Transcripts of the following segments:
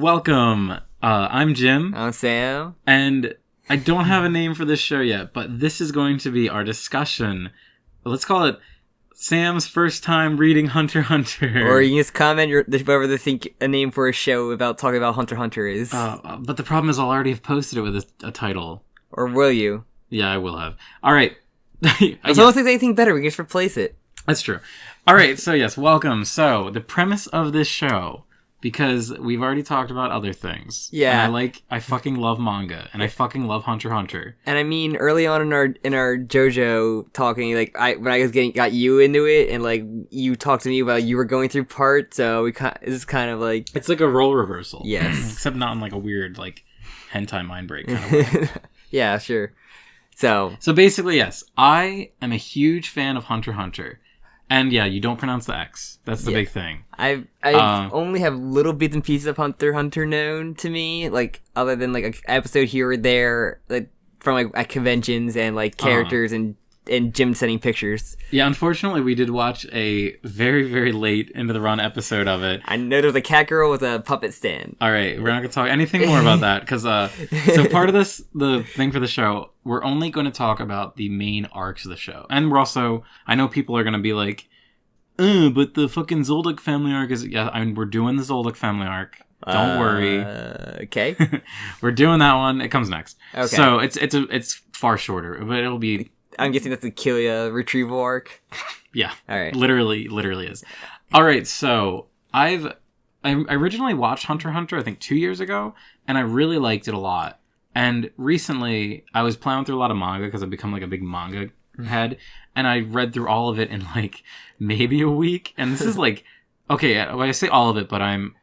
Welcome. I'm Jim, I'm Sam. and I don't have a name for this show yet, but this is going to be our discussion. Let's call it Sam's first time reading Hunter x Hunter. Or you can just comment whatever they think a name for a show about talking about Hunter x Hunter is. But the problem is I'll already have posted it with a title. Or will you? Yeah, I will have. All right. I don't think anything better. We can just replace it. That's true. All right, so yes, welcome. So, the premise of this show, because we've already talked about other things. Yeah. And I fucking love manga, and I fucking love Hunter x Hunter. And I mean, early on in our JoJo talking, like when I got you into it, and like you talked to me about you were going through parts, so it's kind of like It's like a role reversal. Yes. Except not in like a weird like hentai mind break kind of way. Yeah, sure. So basically, yes, I am a huge fan of Hunter x Hunter. And yeah, you don't pronounce the X. That's the big thing. I only have little bits and pieces of Hunter x Hunter known to me, like other than like an episode here or there, like from like at conventions and like characters and Jim sending pictures. Yeah, unfortunately, we did watch a very, very late into the run episode of it. I know there's a cat girl with a puppet stand. All right, we're not going to talk anything more about that because so part of the thing for the show, we're only going to talk about the main arcs of the show, and we're also, I know people are going to be like, but the fucking Zoldyck family arc is we're doing the Zoldyck family arc. Don't worry. Okay. We're doing that one. It comes next. Okay. So it's far shorter, but it'll be. I'm guessing that's the Killia retrieval arc. Yeah. All right. Literally is. All right. So I originally watched Hunter x Hunter, I think 2 years ago, and I really liked it a lot. And recently, I was plowing through a lot of manga because I've become like a big manga head, and I read through all of it in like maybe a week. And this is like, okay, I say all of it, but I'm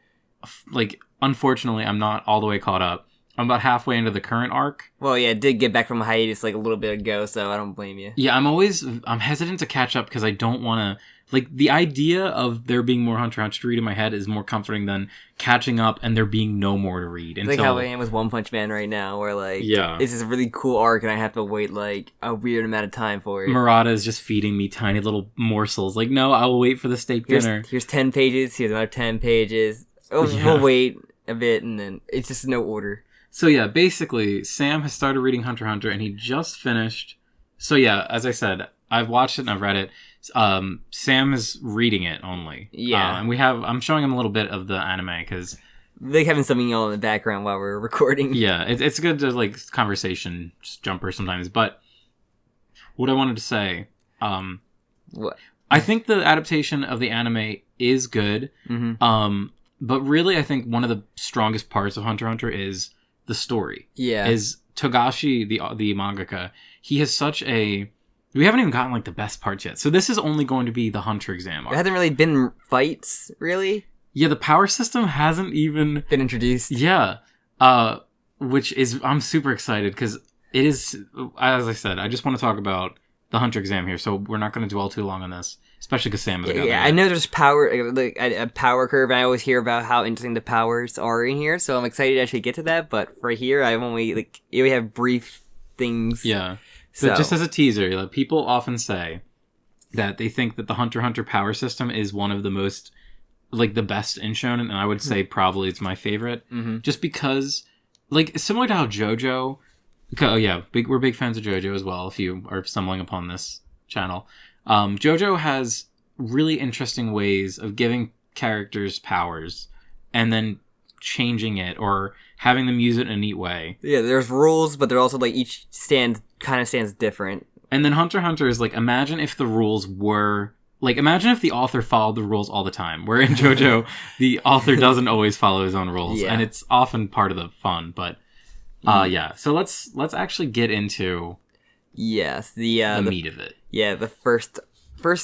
like, unfortunately, I'm not all the way caught up. I'm about halfway into the current arc. Well, yeah, it did get back from hiatus like a little bit ago, so I don't blame you. Yeah, I'm hesitant to catch up because I don't want to, like, the idea of there being more Hunter x Hunter to read in my head is more comforting than catching up and there being no more to read. It's like how I am with One Punch Man right now, where like, this is a really cool arc and I have to wait like a weird amount of time for it. Murata is just feeding me tiny little morsels. Like, no, I will wait for the steak dinner. Here's 10 pages, here's another 10 pages. We'll wait a bit and then it's just no order. So yeah, basically, Sam has started reading Hunter x Hunter, and he just finished. So yeah, as I said, I've watched it and I've read it. Sam is reading it only. Yeah, and I'm showing him a little bit of the anime because like having something all in the background while we're recording. Yeah, it's good to like conversation jumper sometimes. But what I wanted to say, what I think the adaptation of the anime is good. Mm-hmm. But really, I think one of the strongest parts of Hunter x Hunter is the story. Yeah. Is Togashi, the mangaka, he has such a... We haven't even gotten, like, the best parts yet. So this is only going to be the Hunter exam arc. There hasn't really been fights, really? Yeah, the power system hasn't even... been introduced. Yeah. Which is... I'm super excited, because it is... As I said, I just want to talk about the Hunter exam here, so we're not going to dwell too long on this. Especially because Sam is Yeah, I know there's power, like a power curve, and I always hear about how interesting the powers are in here, so I'm excited to actually get to that, but for here, I've only, like, we have brief things. Yeah. So But just as a teaser, like, people often say that they think that the Hunter x Hunter power system is one of the most, like, the best in Shonen, and I would say probably it's my favorite. Mm-hmm. Just because, like, similar to how JoJo... Oh, yeah, we're big fans of JoJo as well, if you are stumbling upon this channel. JoJo has really interesting ways of giving characters powers and then changing it or having them use it in a neat way. Yeah, there's rules, but they're also like each stands different. And then Hunter x Hunter is like, imagine if the rules were... Like, imagine if the author followed the rules all the time, where in JoJo, the author doesn't always follow his own rules, and it's often part of the fun, but... yeah, so let's actually get into... Yes, the meat of it. Yeah, the first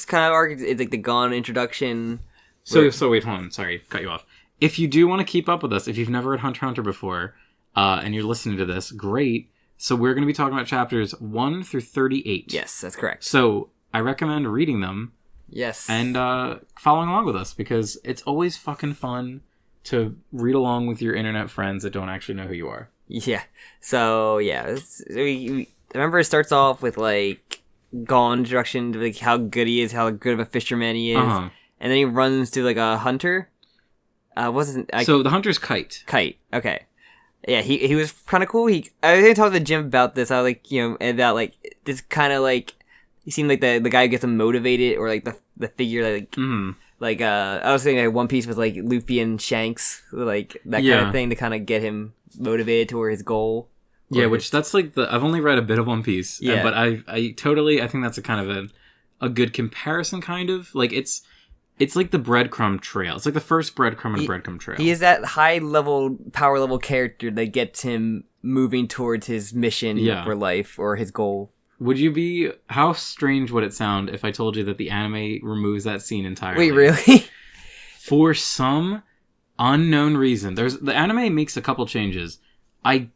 kind of arc is like the Gon introduction. So wait, hold on. Sorry, cut you off. If you do want to keep up with us, if you've never read Hunter x Hunter before, and you're listening to this, great. So we're going to be talking about chapters 1 through 38. Yes, that's correct. So I recommend reading them. Yes. And following along with us, because it's always fucking fun to read along with your internet friends that don't actually know who you are. Yeah. So, yeah. I remember it starts off with, like, Gon introduction to, like, how good he is, how good of a fisherman he is. Uh-huh. And then he runs to, like, a hunter. Wasn't So the hunter's Kite. Kite? Okay. Yeah, he was kind of cool. I was gonna talk to Jim about this. I was like, about like this kind of like he seemed like the guy who gets him motivated, or like the figure like like I was thinking like One Piece was like Luffy and Shanks, like that kind of thing to kind of get him motivated toward his goal. Yeah, which that's like I've only read a bit of One Piece, but I totally think that's a kind of a good comparison, kind of like it's like the breadcrumb trail. It's like the first breadcrumb in a breadcrumb trail. He is that high level, power level character that gets him moving towards his mission for life or his goal. How strange would it sound if I told you that the anime removes that scene entirely? Wait, really? For some unknown reason. The anime makes a couple changes. I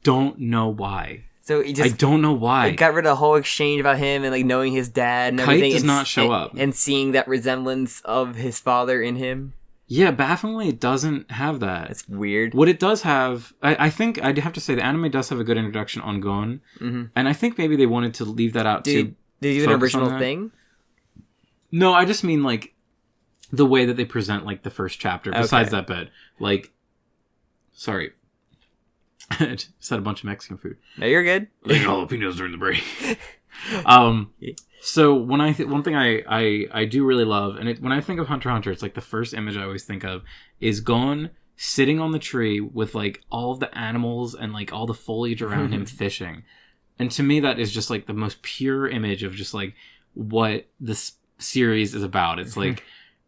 don't know why. So I don't know why. It got rid of the whole exchange about him and like knowing his dad and everything. Kite does not show up. And seeing that resemblance of his father in him. Yeah, bafflingly, it doesn't have that. It's weird. What it does have, I think, I'd have to say the anime does have a good introduction on Gon. Mm-hmm. And I think maybe they wanted to leave that out too. Did you do an original thing? No, I just mean like the way that they present like the first chapter, besides that bit. Like, sorry. I just had a bunch of Mexican food. No, you're good. Eating jalapenos during the break. So one thing I do really love, and when I think of Hunter x Hunter, it's like the first image I always think of is Gon sitting on the tree with like all of the animals and like all the foliage around him fishing. And to me, that is just like the most pure image of just like what this series is about. It's like,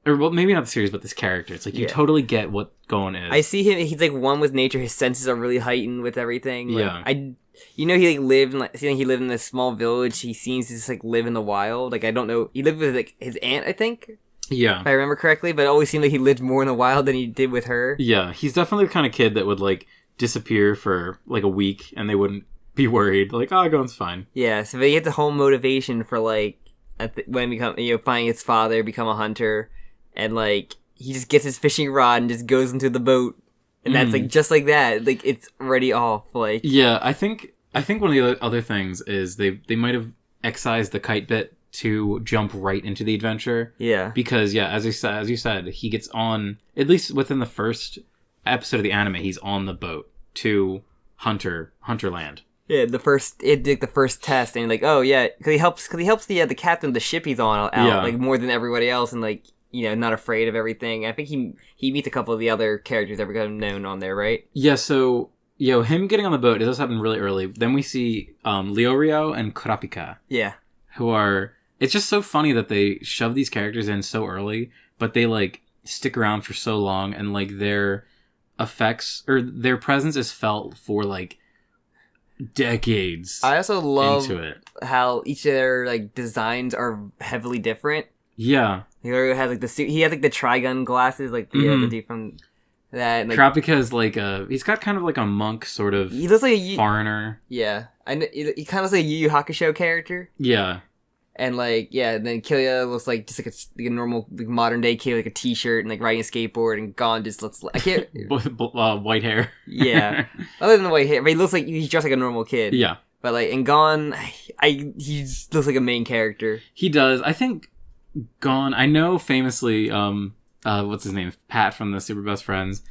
or well, maybe not the series, but this character. It's like you totally get what Gon is. I see him. He's like one with nature. His senses are really heightened with everything. Like, he like lived in he lived in this small village. He seems to just like live in the wild. Like I don't know. He lived with like his aunt, I think. Yeah, if I remember correctly. But it always seemed like he lived more in the wild than he did with her. Yeah, he's definitely the kind of kid that would like disappear for like a week and they wouldn't be worried. Like, oh, Gon's fine. Yeah, so he had the whole motivation for like when finding his father, become a hunter. And, like, he just gets his fishing rod and just goes into the boat. And that's, like, just like that. Like, it's already off. Like, yeah, I think one of the other things is they might have excised the Kite bit to jump right into the adventure. Yeah. Because, as you said, he gets on, at least within the first episode of the anime, he's on the boat to Hunterland. Yeah, the first test, and like, oh yeah, because he helps the captain of the ship he's on out, like more than everybody else, and like, not afraid of everything. I think he meets a couple of the other characters that become known on there, right? Yeah, so him getting on the boat, it does happen really early. Then we see Leorio and Kurapika. Yeah. Who are, it's just so funny that they shove these characters in so early, but they like stick around for so long, and like their effects or their presence is felt for like decades. I also love into it. How each of their like designs are heavily different. Yeah, Leorio has like the suit. He has like the Trigun glasses, like the dude from that. And, like, Kurapika is like he's got kind of like a monk sort of. He looks like a foreigner. Yeah, I know. He kind of looks like a Yu Yu Hakusho character. Yeah. And like, and then Killia looks like just like a normal like, modern day kid, like a t-shirt and like riding a skateboard, and Gon just looks like white hair. Yeah, other than the white hair, but he looks like he's just like a normal kid. Yeah, but like in Gon, he just looks like a main character. He does. I think Gon. I know famously, what's his name? Pat from the Super Best Friends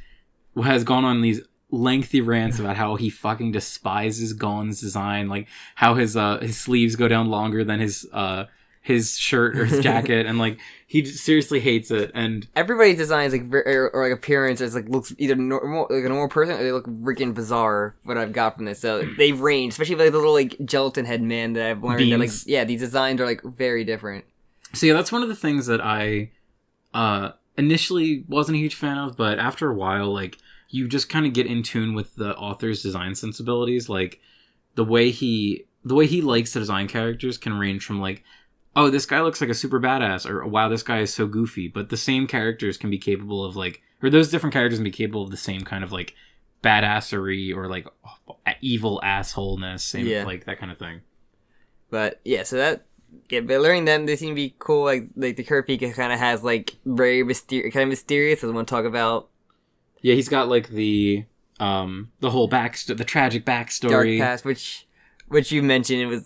has gone on these lengthy rants about how he fucking despises Gon's design, like how his sleeves go down longer than his shirt or his jacket, and like he seriously hates it. And everybody's design is like or like appearance is like looks either normal, like a normal person, or they look freaking bizarre. What I've got from this, so they've ranged, especially like the little like gelatin head man that I've learned. That, like these designs are like very different. So yeah, that's one of the things that I initially wasn't a huge fan of, but after a while, like, you just kind of get in tune with the author's design sensibilities. Like, the way he likes to design characters can range from, like, oh, this guy looks like a super badass, or wow, this guy is so goofy. But the same characters can be capable of, like, or those different characters can be capable of the same kind of, like, badassery or, like, evil assholeness, like, that kind of thing. But, yeah, so that... Yeah, but learning them, they seem to be cool. Like the Kurapika kind of has, like, very mysterious, as I want to talk about. Yeah, he's got like the whole the tragic backstory, dark past, which you mentioned. It was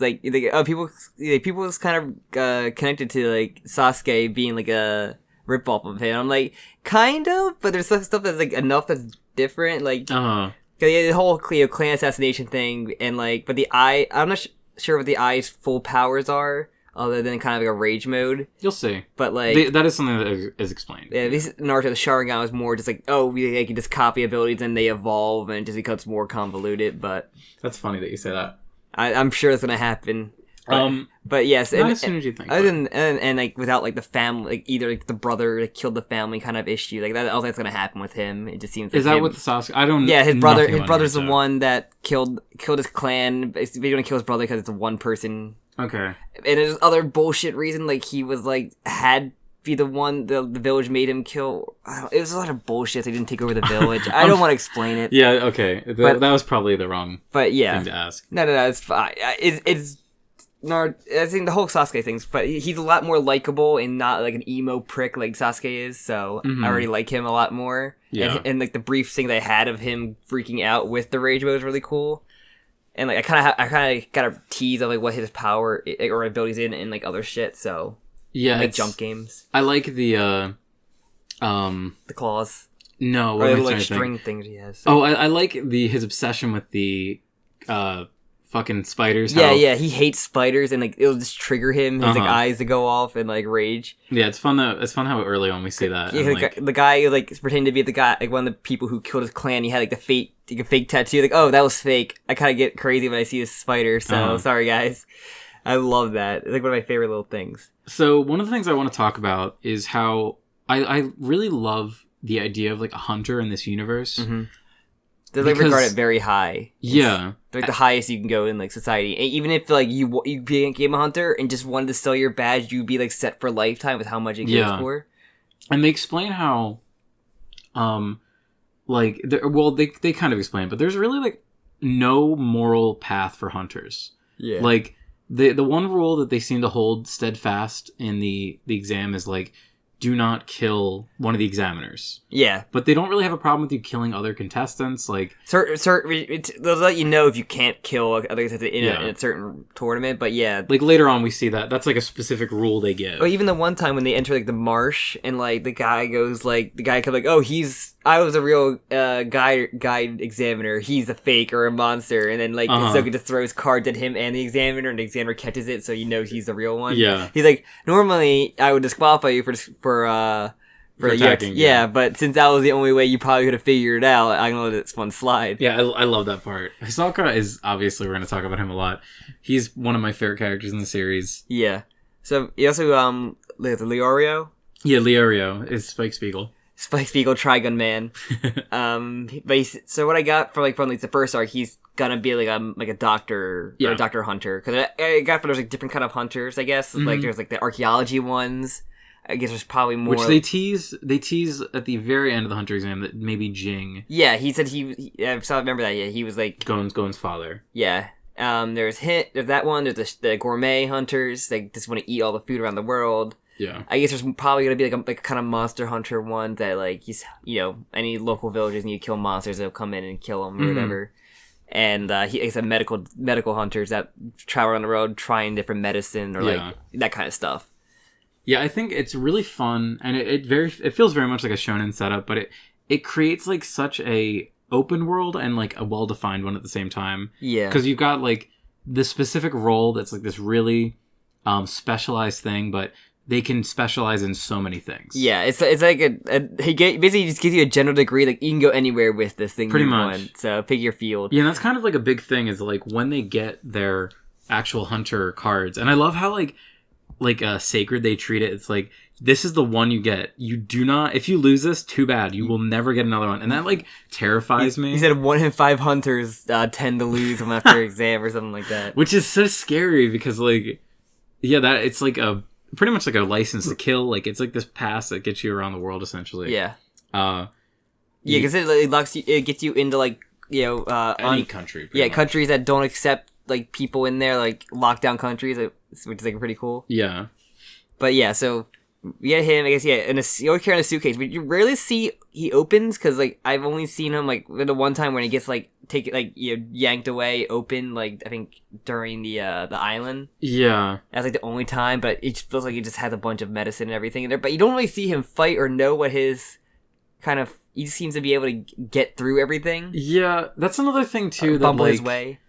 people was kind of connected to like Sasuke being like a rip off of him. I'm like, kind of, but there's some stuff that's like enough that's different. Like, Uh-huh. the whole clan assassination thing, and like, but the eye, I'm not sure what the eye's full powers are, other than kind of like a rage mode. You'll see. But like, That is something that is explained. yeah, at least Naruto, the Sharingan was more just like, oh, they can just copy abilities and they evolve, and it just becomes more convoluted. But That's funny that you say that. I'm sure that's gonna happen. But yes, Not as soon as you think. other than and like without like the family, like either like the brother that killed the family kind of issue, like that. I don't think that's gonna happen with him. It just seems like Is that him. what the Sasuke? I don't. Yeah, his nothing on brother's the Naruto. one that killed his clan. Basically, gonna kill his brother because it's a one person. Okay. And there's other bullshit reason, like he was like had be the one the village made him kill. It was a lot of bullshit. They didn't take over the village. I don't want to explain it. Yeah. Okay. That was probably the wrong But yeah, thing to ask. no, it's fine. It's I think the whole Sasuke things, but he's a lot more likable and not like an emo prick like Sasuke is. So Mhm. I already like him a lot more. Yeah. And like the brief thing they had of him freaking out with the rage mode was really cool. And like I kind of got a tease of like what his power or abilities in and like other shit. So Yeah. like it's- jump games, I like the the claws no. or What the am I like trying to think? string things he has. Oh, I like his obsession with the fucking spiders. Yeah, how- yeah, he hates spiders, and like it'll just trigger him, his like Uh-huh. eyes to go off and like rage. Yeah, it's fun how early on we see that. Yeah, and, like, the guy who like pretending to be the guy, like one of the people who killed his clan. He had like a fake tattoo. Like, oh, that was fake. I kind of get crazy when I see this spider. So Uh-huh. sorry, guys. I love that. It's like one of my favorite little things. So one of the things I want to talk about is how I really love the idea of like a hunter in this universe. Mm-hmm. They like Because- regard it very high. It's, Yeah. like the highest you can go in like society. And even if like you became a hunter and just wanted to sell your badge, you'd be like set for lifetime with how much it goes Yeah. for. And they explain how, like, they kind of explain, but there's really like no moral path for hunters. Yeah. Like the one rule that they seem to hold steadfast in the exam is like, do not kill one of the examiners. Yeah. But they don't really have a problem with you killing other contestants. Like, They'll let you know if you can't kill other contestants in Yeah. a certain tournament. But yeah, like later on we see that that's like a specific rule they give. or even the one time when they enter like the marsh and like the guy comes like, oh, I was a real guide examiner, he's a fake or a monster, and then like Uh-huh. Hisoka just throws cards at him and the examiner, and the examiner catches it, so you know he's the real one. Yeah. He's like, normally I would disqualify you for attacking, yeah, yeah. but since that was the only way you probably could have figured it out, I'm gonna let this one slide. Yeah, I love that part. Hisoka is obviously, we're going to talk about him a lot. He's one of my favorite characters in the series. Yeah. So he also the Leorio, Yeah, Leorio is Spike Spiegel. Spike Spiegel, Trigun Man. So what I got from like the first arc, he's gonna be like a doctor or Yeah. a doctor hunter, because I got there's like different kind of hunters, I guess. Like Mhm. there's like the archaeology ones. I guess there's probably more. Which they tease at the very end of the Hunter exam that maybe Jing, Yeah, he said I remember that. Yeah, he was like Gon's father. yeah. There's that one. There's the gourmet hunters. They just want to eat all the food around the world. Yeah. I guess there's probably gonna be like a kind of monster hunter one that like he's any local villagers need to kill monsters, they'll come in and kill them or Mhm. whatever. And he's a medical hunters that travel around the road trying different medicine or Yeah. like that kind of stuff. Yeah, I think it's really fun, and it feels very much like a shonen setup, but it creates like such a open world and like a well defined one at the same time. Yeah, Because you've got like the specific role that's like this really specialized thing, but they can specialize in so many things. yeah. It's like basically just gives you a general degree. Like you can go anywhere with this thing. Pretty you much. want. So pick your field. Yeah, and that's kind of like a big thing is like when they get their actual hunter cards, and I love how like sacred they treat it. It's like, this is the one you get. You do not, if you lose this, too bad. You will never get another one, and that like terrifies me. He said 1 in 5 hunters tend to lose them after exam or something like that. Which is so scary because like, yeah, that it's like pretty much like a license to kill. Like it's like this pass that gets you around the world essentially. Yeah. Yeah, Yeah, because it locks you. It gets you into like any country. pretty yeah much. countries that don't accept like people in there, like lockdown countries, which is like pretty cool. Yeah. But yeah, so Yeah, him. I guess you always carry in a suitcase, but you rarely see he opens because like I've only seen him like the one time when he gets like yanked away, open like I think during the island. Yeah, That's like the only time, but it just feels like he just has a bunch of medicine and everything in there. But you don't really see him fight or know what his kind of. He seems to be able to get through everything. Yeah, that's another thing too. That Bumble like, his way.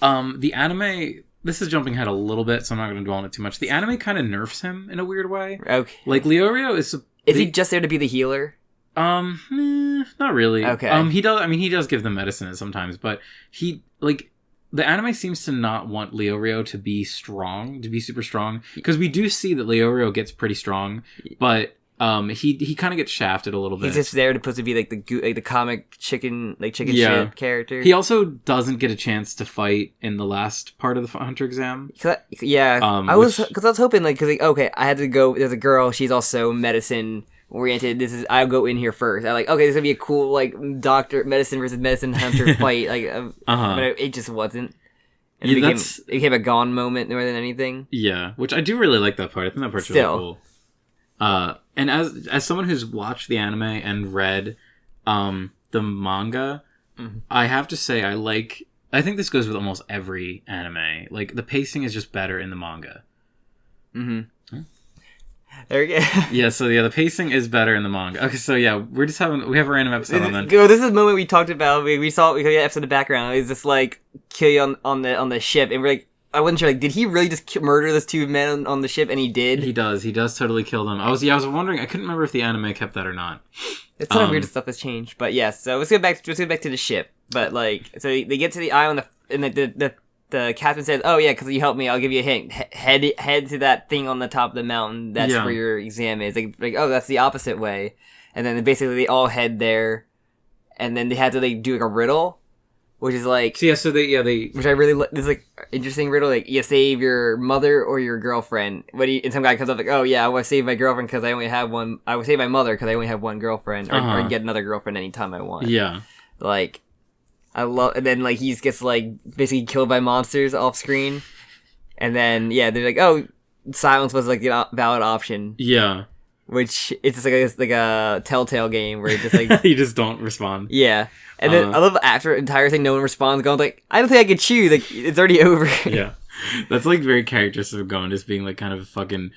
The anime. This is jumping ahead a little bit, so I'm not going to dwell on it too much. The anime kind of nerfs him in a weird way. Okay. Like Leorio is. Is he just there to be the healer? Not really. Okay. He does. I mean, he does give them medicine sometimes, but he like the anime seems to not want Leorio to be strong, to be super strong, because we do see that Leorio gets pretty strong, but he kind of gets shafted a little bit. He's just there to supposed to be like the comic chicken Yeah. shit character. He also doesn't get a chance to fight in the last part of the Hunter exam. Yeah, I was hoping because okay, I had to go. There's a girl. She's also medicine oriented. I'll go in here first. I like okay, this is gonna be a cool like doctor medicine versus medicine hunter fight. Like, but it just wasn't. And it became a Gone moment more than anything. Yeah, which I do really like that part. I think that part's really cool. And as someone who's watched the anime and read the manga, I have to say I think this goes with almost every anime. Like the pacing is just better in the manga. There we go. Yeah, so the pacing is better in the manga. Okay, so yeah, we have a random episode on that. This is the moment we talked about. We had an episode in the background. It's just like kill you on the ship, and we're like, I wasn't sure. Like, did he really just murder those two men on the ship? And he did. He does totally kill them. I was wondering. I couldn't remember if the anime kept that or not. It's some weird stuff that's changed, but yes. So let's go back to the ship. But like, so they get to the island, and the captain says, "Oh yeah, because you helped me, I'll give you a hint. Head to that thing on the top of the mountain. That's where your exam is." Like, oh, that's the opposite way. And then basically they all head there, and then they had to do like a riddle. Which is like... So they... Which I really... This is like interesting riddle. Like, you save your mother or your girlfriend. And some guy comes up like, oh yeah, I want to save my girlfriend because I only have one... I would save my mother because I only have one girlfriend. Or get another girlfriend anytime I want. Yeah. Like, I love... And then, like, he gets, like, basically killed by monsters off screen. And then, yeah, they're like, oh, silence was, like, the valid option. Yeah. Which, it's just like a Telltale game where you just, like... you just don't respond. Yeah. And then I love after the entire thing, no one responds. Going like, I don't think I could choose. Like, it's already over. Yeah, that's like very characteristic of Gon, just being like kind of a fucking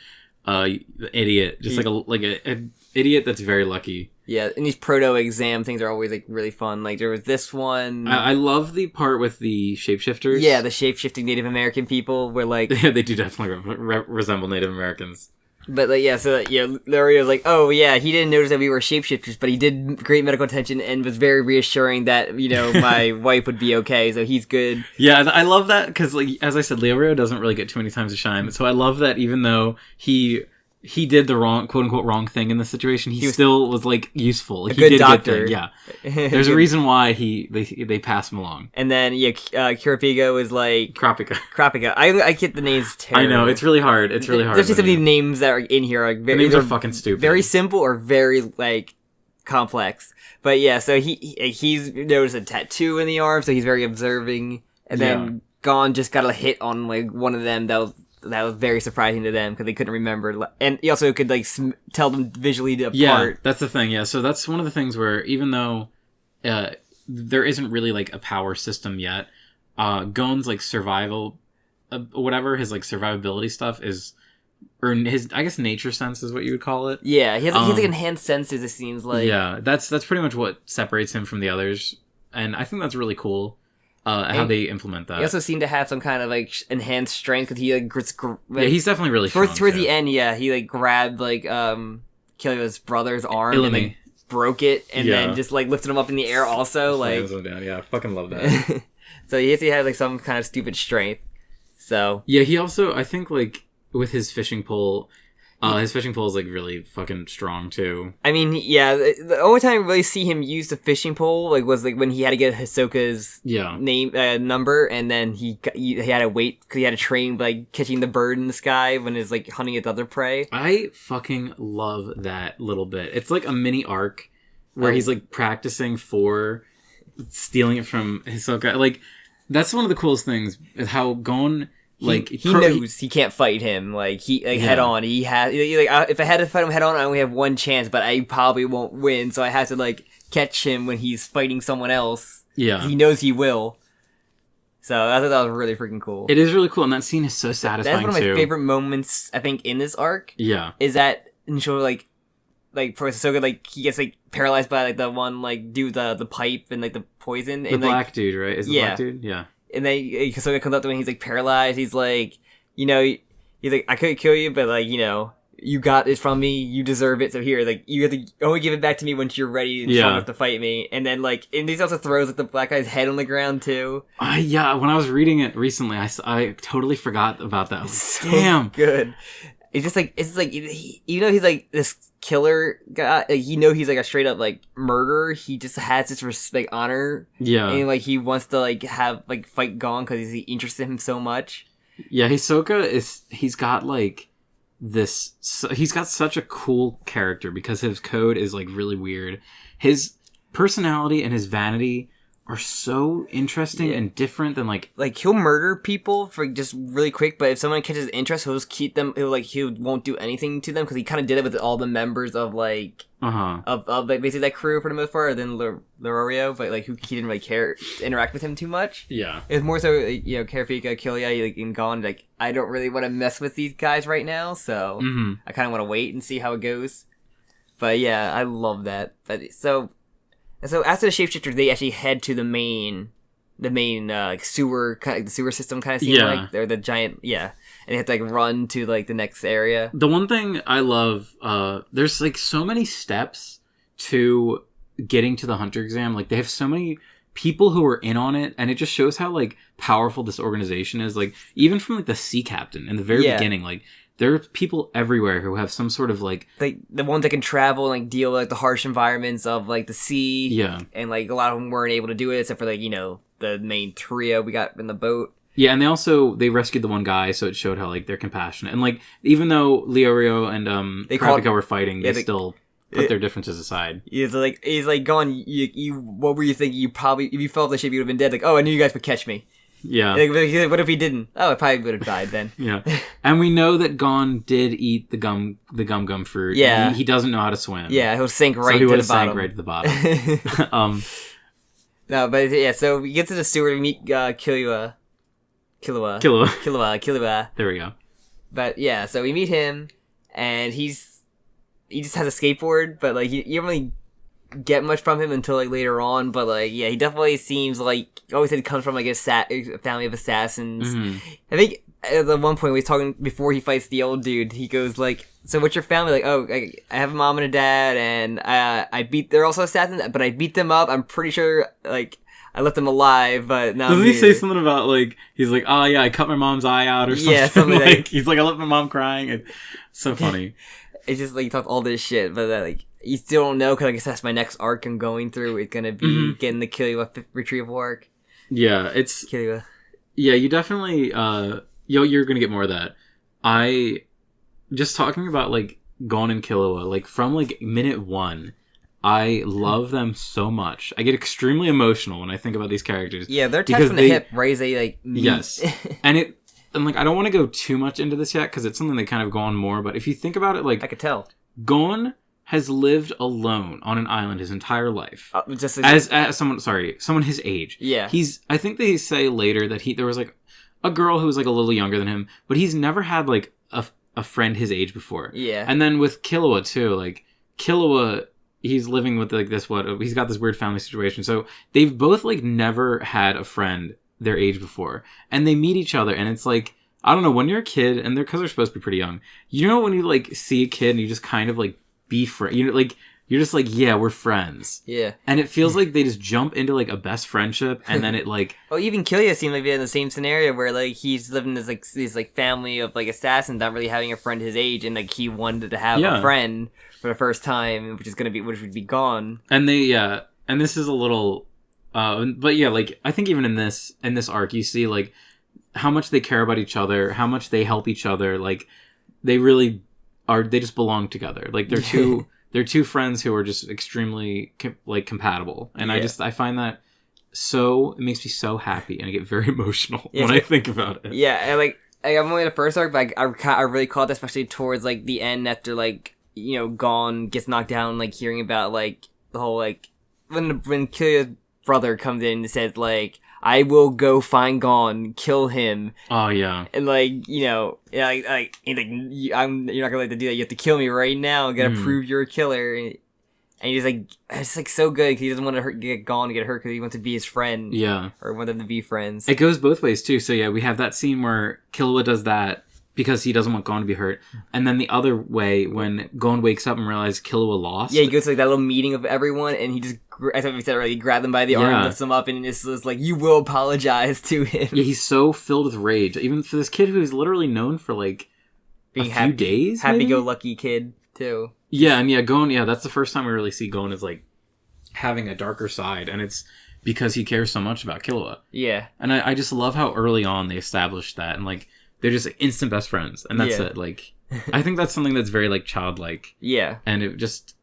idiot, just like a idiot that's very lucky. Yeah, and these proto exam things are always like really fun. Like there was this one. I love the part with the shapeshifters. Yeah, the shape-shifting Native American people were like. Yeah, they do definitely resemble Native Americans. But like Leorio's like, oh yeah, he didn't notice that we were shapeshifters, but he did great medical attention and was very reassuring that my wife would be okay, so he's good. Yeah, I love that because like as I said, Leorio doesn't really get too many times to shine. So I love that even though he did the wrong, quote unquote, wrong thing in this situation, he still was like useful. Like, he did doctor. Good thing. Yeah, there's a reason why they pass him along. And then Kurapika was like Kurapika. I get the names terrible. I know it's really hard. It's really hard. There's just some of these names that are in here. Like, the names are fucking stupid. Very simple or very like complex. But yeah, so he's noticed a tattoo in the arm, so he's very observing. And then Gon just got a hit on like one of them that was very surprising to them because they couldn't remember, and he also could like tell them visually apart. Yeah, that's the thing. Yeah, so that's one of the things where even though there isn't really like a power system yet, Gon's like survival, whatever his like survivability stuff is, or his I guess nature sense is what you would call it. Yeah, he has like enhanced senses. It seems like that's pretty much what separates him from the others, and I think that's really cool. How they implement that. He also seemed to have some kind of like enhanced strength because he like he's definitely really strong. Towards the end, he like grabbed like Killio's brother's arm Illumi. And like broke it and then just like lifted him up in the air also like him down. Yeah, I fucking love that. So he had like some kind of stupid strength. So yeah, he also I think like with his fishing pole. His fishing pole is like really fucking strong too. I mean, yeah, the only time I really see him use the fishing pole like was like when he had to get Hisoka's name number, and then he had to wait because he had to train like catching the bird in the sky when it's like hunting its other prey. I fucking love that little bit. It's like a mini arc where he's like practicing for stealing it from Hisoka. Like that's one of the coolest things is how Gon. like he knows he can't fight him head on. He has if I had to fight him head on, I only have one chance, but I probably won't win. So I have to like catch him when he's fighting someone else. Yeah, he knows he will. So I thought that was really freaking cool. It is really cool, and that scene is so satisfying. That's one of my favorite moments, I think, in this arc. Yeah, is that initial like for Hisoka, like he gets like paralyzed by like the one like dude the pipe and like the poison. The and, black like, dude, right? Is the black dude? Yeah. And then Hisoka comes up to him and he's like paralyzed. He's like, he's like, I couldn't kill you, but like, you got this from me. You deserve it. So here, like, you have to only give it back to me once you're ready and strong enough to fight me. And then like, and he also throws like the black guy's head on the ground too. Yeah. When I was reading it recently, I totally forgot about that. So damn good. It's just like even though he's like this killer guy, like, he's like a straight up like murderer. He just has this like honor. Yeah, and like he wants to like have like fight Gon because he's interested in him so much. Yeah, Hisoka he's got like this. He's got such a cool character because his code is like really weird. His personality and his vanity are so interesting and different than like he'll murder people for just really quick, but if someone catches interest, he'll just keep them. He won't do anything to them because he kind of did it with all the members of like of like basically that crew for the most part. Other than Lerorio, but like he didn't really care to interact with him too much. Yeah, it was more so Karafika, Killia, like in Gon. Like I don't really want to mess with these guys right now, so I kind of want to wait and see how it goes. But yeah, I love that. But so after the shapeshifter, they actually head to the main like sewer kind of, the sewer system kind of scene. Like they're the giant and they have to like run to like the next area. The one thing I love, there's like so many steps to getting to the hunter exam. Like they have so many people who are in on it, and it just shows how like powerful this organization is. Like even from like the sea captain in the very beginning, like there are people everywhere who have some sort of like the ones that can travel and like deal with like the harsh environments of like the sea. Yeah, and like a lot of them weren't able to do it except for like the main trio we got in the boat. Yeah, and they rescued the one guy, so it showed how like they're compassionate. And like even though Leorio and Kurapika were fighting, they still put their differences aside. He's like going. You what were you thinking? You probably if you fell off the ship, you would have been dead. Like, oh, I knew you guys would catch me. Yeah. Like, what if he didn't? Oh, I probably would have died then. Yeah. And we know that Gon did eat the gum fruit. Yeah. He doesn't know how to swim. Yeah, he'll sink right to the bottom. Sank right to the bottom. No, but yeah, so we get to the sewer, we meet Killua. There we go. But yeah, so we meet him, and he just has a skateboard, but like you don't really get much from him until like later on. But like yeah, he definitely seems like always said he comes from like a family of assassins. Mm-hmm. I think at one point when he's talking before he fights the old dude, he goes like, "So what's your family like?" "Oh, I have a mom and a dad, and they're also assassins, but I beat them up. I'm pretty sure like I left them alive, but now." Doesn't he say something about like he's like, "Oh yeah, I cut my mom's eye out" or something? Yeah, something like he's like, "I left my mom crying." It's so funny. It's just like he talks all this shit, but like you still don't know because I guess that's my next arc I'm going through. It's gonna be getting the Killua retrieval arc. Yeah, it's Killua. Yeah, you definitely you're gonna get more of that. I just talking about like Gon and Killua, like from like minute 1, I love them so much. I get extremely emotional when I think about these characters. Yeah, they're attached from the hip, right? They like meet. Yes, and like I don't want to go too much into this yet because it's something they kind of go on more. But if you think about it, like I could tell, Gon has lived alone on an island his entire life. Just as someone his age. Yeah, I think they say later that there was like a girl who was like a little younger than him, but he's never had like a friend his age before. Yeah, and then with Killua too, like Killua. He's living with like this he's got this weird family situation. So they've both like never had a friend their age before, and they meet each other, and it's like I don't know, when you're a kid, and because they're supposed to be pretty young, you know, when you like see a kid and you just kind of like be friends, you know, like you're just like, yeah, we're friends. Yeah, and it feels like they just jump into like a best friendship, and then it like well, even Killua seemed like they're in the same scenario where like he's living in this like family of like assassins, not really having a friend his age, and like he wanted to have a friend for the first time, which would be Gon. And and this is a little, but yeah, like I think even in this arc, you see like how much they care about each other, how much they help each other. Like they really are. They just belong together. Like they're two friends who are just extremely like compatible, and I find that it makes me so happy, and I get very emotional when I think about it. Yeah, and like I'm only in the first arc, but I really caught that, especially towards like the end after like Gon gets knocked down, like hearing about like the whole like when Killua's brother comes in and says like, I will go find Gon, kill him. Oh yeah. And like he's like you're not gonna let them do that. You have to kill me right now. You gotta prove you're a killer. And he's like, it's like so good because he doesn't want to get Gon to get hurt because he wants to be his friend. Yeah. Or want them to be friends. It goes both ways too. So yeah, we have that scene where Killua does that because he doesn't want Gon to be hurt, and then the other way when Gon wakes up and realizes Killua lost. Yeah, he goes to like that little meeting of everyone, and he just, as we said already, he grabbed them by the arm, lifts them up, and it's just like, you will apologize to him. Yeah, he's so filled with rage, even for this kid who's literally known for like being a few days, happy-go-lucky kid too. Yeah, and Gon. Yeah, that's the first time we really see Gon as like having a darker side, and it's because he cares so much about Killua. Yeah, and I just love how early on they established that, and like they're just like, instant best friends, and that's it. Like, I think that's something that's very like childlike. Yeah, and it just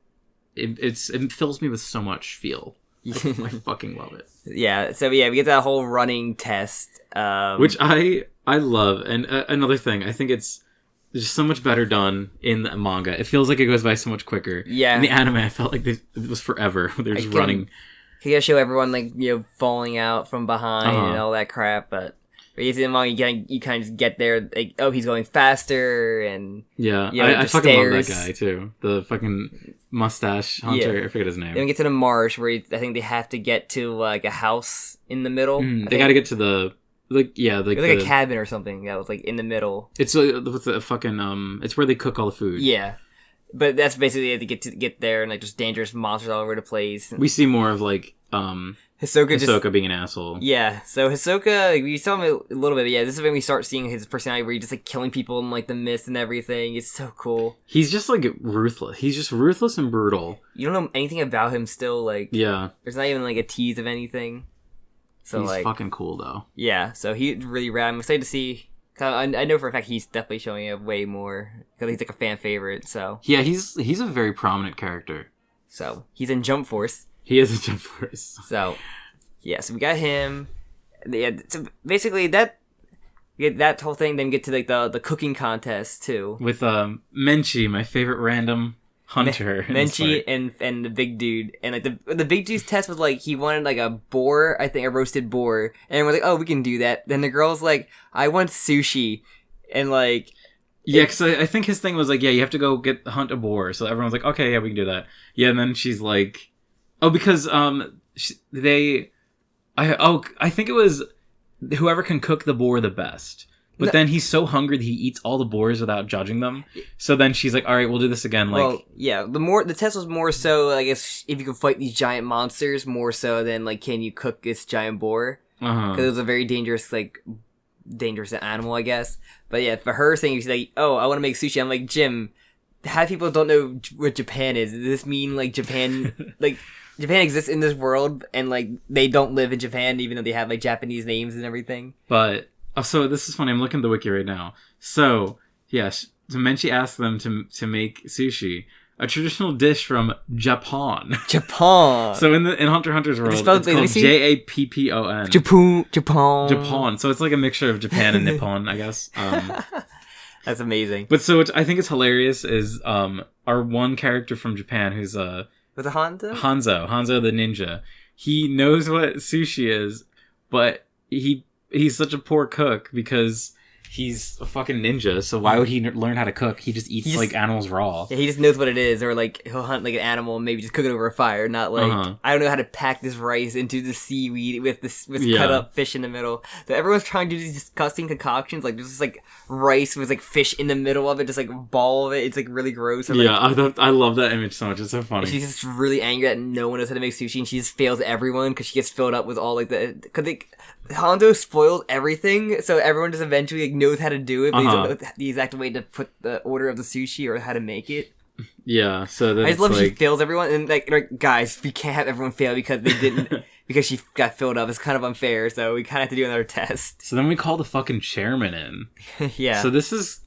it fills me with so much feel. I fucking love it. Yeah. So yeah, we get that whole running test, which I love, and another thing, I think it's just so much better done in the manga. It feels like it goes by so much quicker. Yeah. In the anime, I felt like it was forever. They're just running. You gotta show everyone like falling out from behind and all that crap, but you see the manga, you kind of just get there. Like, oh, he's going faster, and I fucking love that guy too. The fucking mustache hunter. Yeah. I forget his name. Then we get to the marsh where I think they have to get to like a house in the middle. They got to get to the. Like a cabin or something that was like in the middle. It's with the fucking it's where they cook all the food. Yeah, but that's basically to get there, and like just dangerous monsters all over the place. We see more of like Hisoka being an asshole. Yeah, so Hisoka, like, we saw him a little bit. But yeah, this is when we start seeing his personality, where he's just like killing people in like the mist and everything. It's so cool. He's just like ruthless. He's just ruthless and brutal. You don't know anything about him still. Like, yeah, there's not even like a tease of anything. So he's like, fucking cool though. Yeah, so he's really rad. I'm excited to see. I know for a fact he's definitely showing up way more because he's like a fan favorite. So yeah, he's a very prominent character. So he's in Jump Force. He is in Jump Force. So yeah, so we got him. Yeah, so basically that whole thing. Then get to like the cooking contest too with Menchi, my favorite random hunter. Menchi and the big dude, and like the big dude's test was like he wanted like a boar, I think a roasted boar, and we're like, oh, we can do that. Then the girl's like, I want sushi, and like yeah, because I think his thing was like, yeah, you have to go hunt a boar. So everyone's like, okay, yeah, we can do that. Yeah, and then she's like, oh, because I think it was whoever can cook the boar the best. But then he's so hungry that he eats all the boars without judging them. So then she's like, all right, we'll do this again. Like, well, yeah, the test was more so, I guess, if you can fight these giant monsters, more so than, like, can you cook this giant boar? Because it was a very dangerous animal, I guess. But yeah, for her saying, she's like, oh, I want to make sushi. I'm like, Jim, half people don't know what Japan is. Does this mean, like, Japan, like, Japan exists in this world, and, like, they don't live in Japan, even though they have, like, Japanese names and everything? But... Oh, so this is funny. I'm looking at the wiki right now. So, yes, Menchi asked them to make sushi, a traditional dish from Japan. Japan. So in Hunter x Hunter's world, it's called Jappon. Japan. So it's like a mixture of Japan and Nippon, I guess. That's amazing. But so what I think is hilarious is our one character from Japan who's was it Hanzo? Hanzo the ninja. He knows what sushi is, but he's such a poor cook because he's a fucking ninja. So why would he learn how to cook? He just eats like animals raw. Yeah, he just knows what it is, or like he'll hunt like an animal and maybe just cook it over a fire. Not like I don't know how to pack this rice into the seaweed with cut up fish in the middle. So everyone's trying to do these disgusting concoctions. Like there's just like rice with like fish in the middle of it, just like a ball of it. It's like really gross. Or, like, I love that image so much. It's so funny. She's just really angry that no one knows how to make sushi, and she just fails everyone because she gets filled up with all like Hondo spoiled everything, so everyone just eventually like, knows how to do it, but they don't know the exact way to put the order of the sushi or how to make it. Yeah, so then I just love she fails everyone, and like guys, we can't have everyone fail because they didn't because she got filled up. It's kind of unfair, so we kind of have to do another test. So then we call the fucking chairman in. Yeah. So this is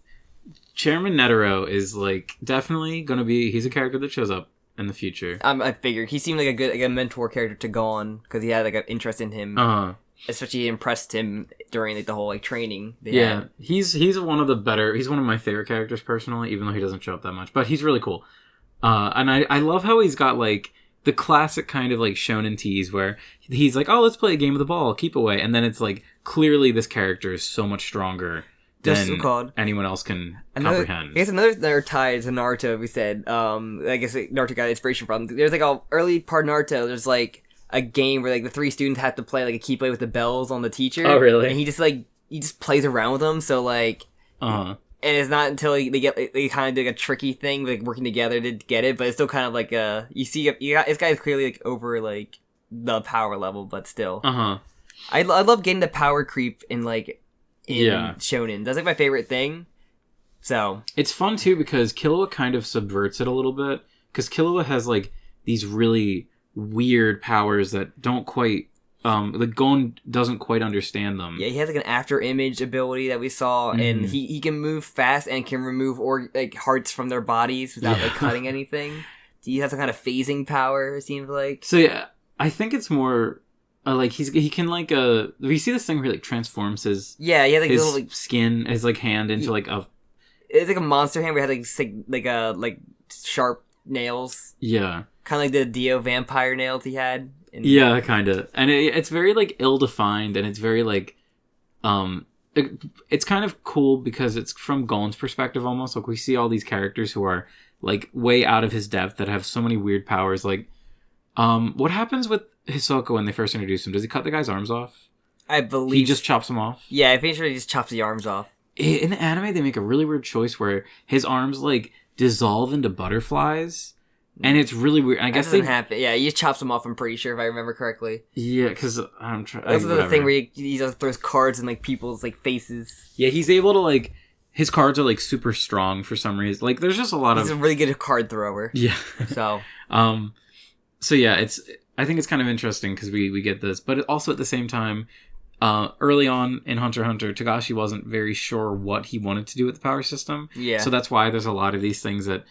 Chairman Netero is like definitely gonna be. He's a character that shows up in the future. I figured he seemed like a mentor character to Gon because he had like an interest in him. especially impressed him during like the whole like training. Yeah, he's one of the better. He's one of my favorite characters personally, even though he doesn't show up that much. But he's really cool, and I love how he's got like the classic kind of like shonen tease where he's like, oh, let's play a game of the ball, keep away, and then it's like clearly this character is so much stronger than anyone else can comprehend. I guess another tie to Naruto. We said, I guess like, Naruto got inspiration from. There's like a early part of Naruto. There's like a game where like the 3 students have to play like a key play with the bells on the teacher. Oh, really? And he just plays around with them. So like, and it's not until they kind of do like a tricky thing, like working together to get it. But it's still kind of like this guy's clearly like over like the power level, but still. I love getting the power creep in shonen. That's like my favorite thing. So it's fun too because Killua kind of subverts it a little bit, because Killua has like these really weird powers that don't quite like Gon doesn't quite understand them. Yeah, he has like an after image ability that we saw, and he can move fast and can remove like hearts from their bodies without like cutting anything. He has some kind of phasing power, it seems like. So yeah, I think it's more like he can like we see this thing where he like transforms his he has like his little like skin, his like hand into like a. It's like a monster hand where it has like sharp nails. Yeah. Kind of like the Dio vampire nails he had. Yeah, kind of. And it's very like ill-defined, and it's very like it's kind of cool because it's from Gon's perspective almost. Like we see all these characters who are like way out of his depth that have so many weird powers. Like what happens with Hisoka when they first introduce him? Does he cut the guy's arms off? I believe he just chops them off. Yeah, I'm pretty sure he just chops the arms off. In the anime, they make a really weird choice where his arms like dissolve into butterflies, and it's really weird. I guess that doesn't happen. Yeah, he just chops them off. I'm pretty sure if I remember correctly. Yeah, because I'm trying. That's the thing where he just throws cards in like people's like faces. Yeah, he's able to like his cards are like super strong for some reason. Like there's just a lot He's a really good card thrower. Yeah. So. So yeah, I think it's kind of interesting because we get this, but also at the same time. Early on in Hunter x Hunter, Togashi wasn't very sure what he wanted to do with the power system. Yeah. So that's why there's a lot of these things that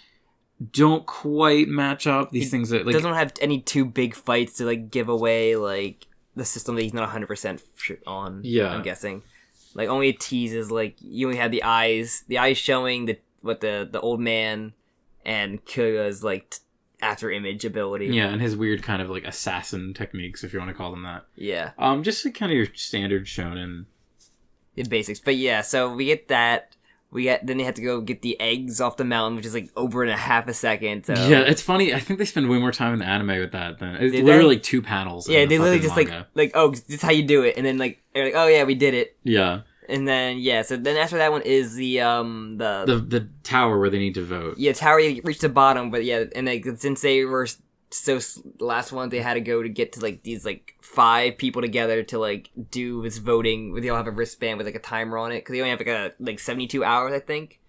don't quite match up. These things that like doesn't have any too big fights to like give away like the system that he's not 100% on. Yeah. I'm guessing. Like only teases like you only have the eyes showing what the old man and Kyuubi's like after image ability. Yeah, and his weird kind of like assassin techniques, if you want to call them that. Yeah. Just like kind of your standard shonen. The basics. But yeah, so we get that. Then they have to go get the eggs off the mountain, which is like over in a half a second. So. Yeah, it's funny. I think they spend way more time in the anime with that than it's literally 2 panels. Yeah, they literally just manga. like oh, this is how you do it, and then like they're like, oh yeah, we did it. Yeah. And then so then after that one is the tower where they need to vote. Yeah, tower you reach the bottom, but yeah, and like since they were the last one, they had to go to get to like these like 5 people together to like do this voting. They all have a wristband with like a timer on it because they only have like 72 hours, I think,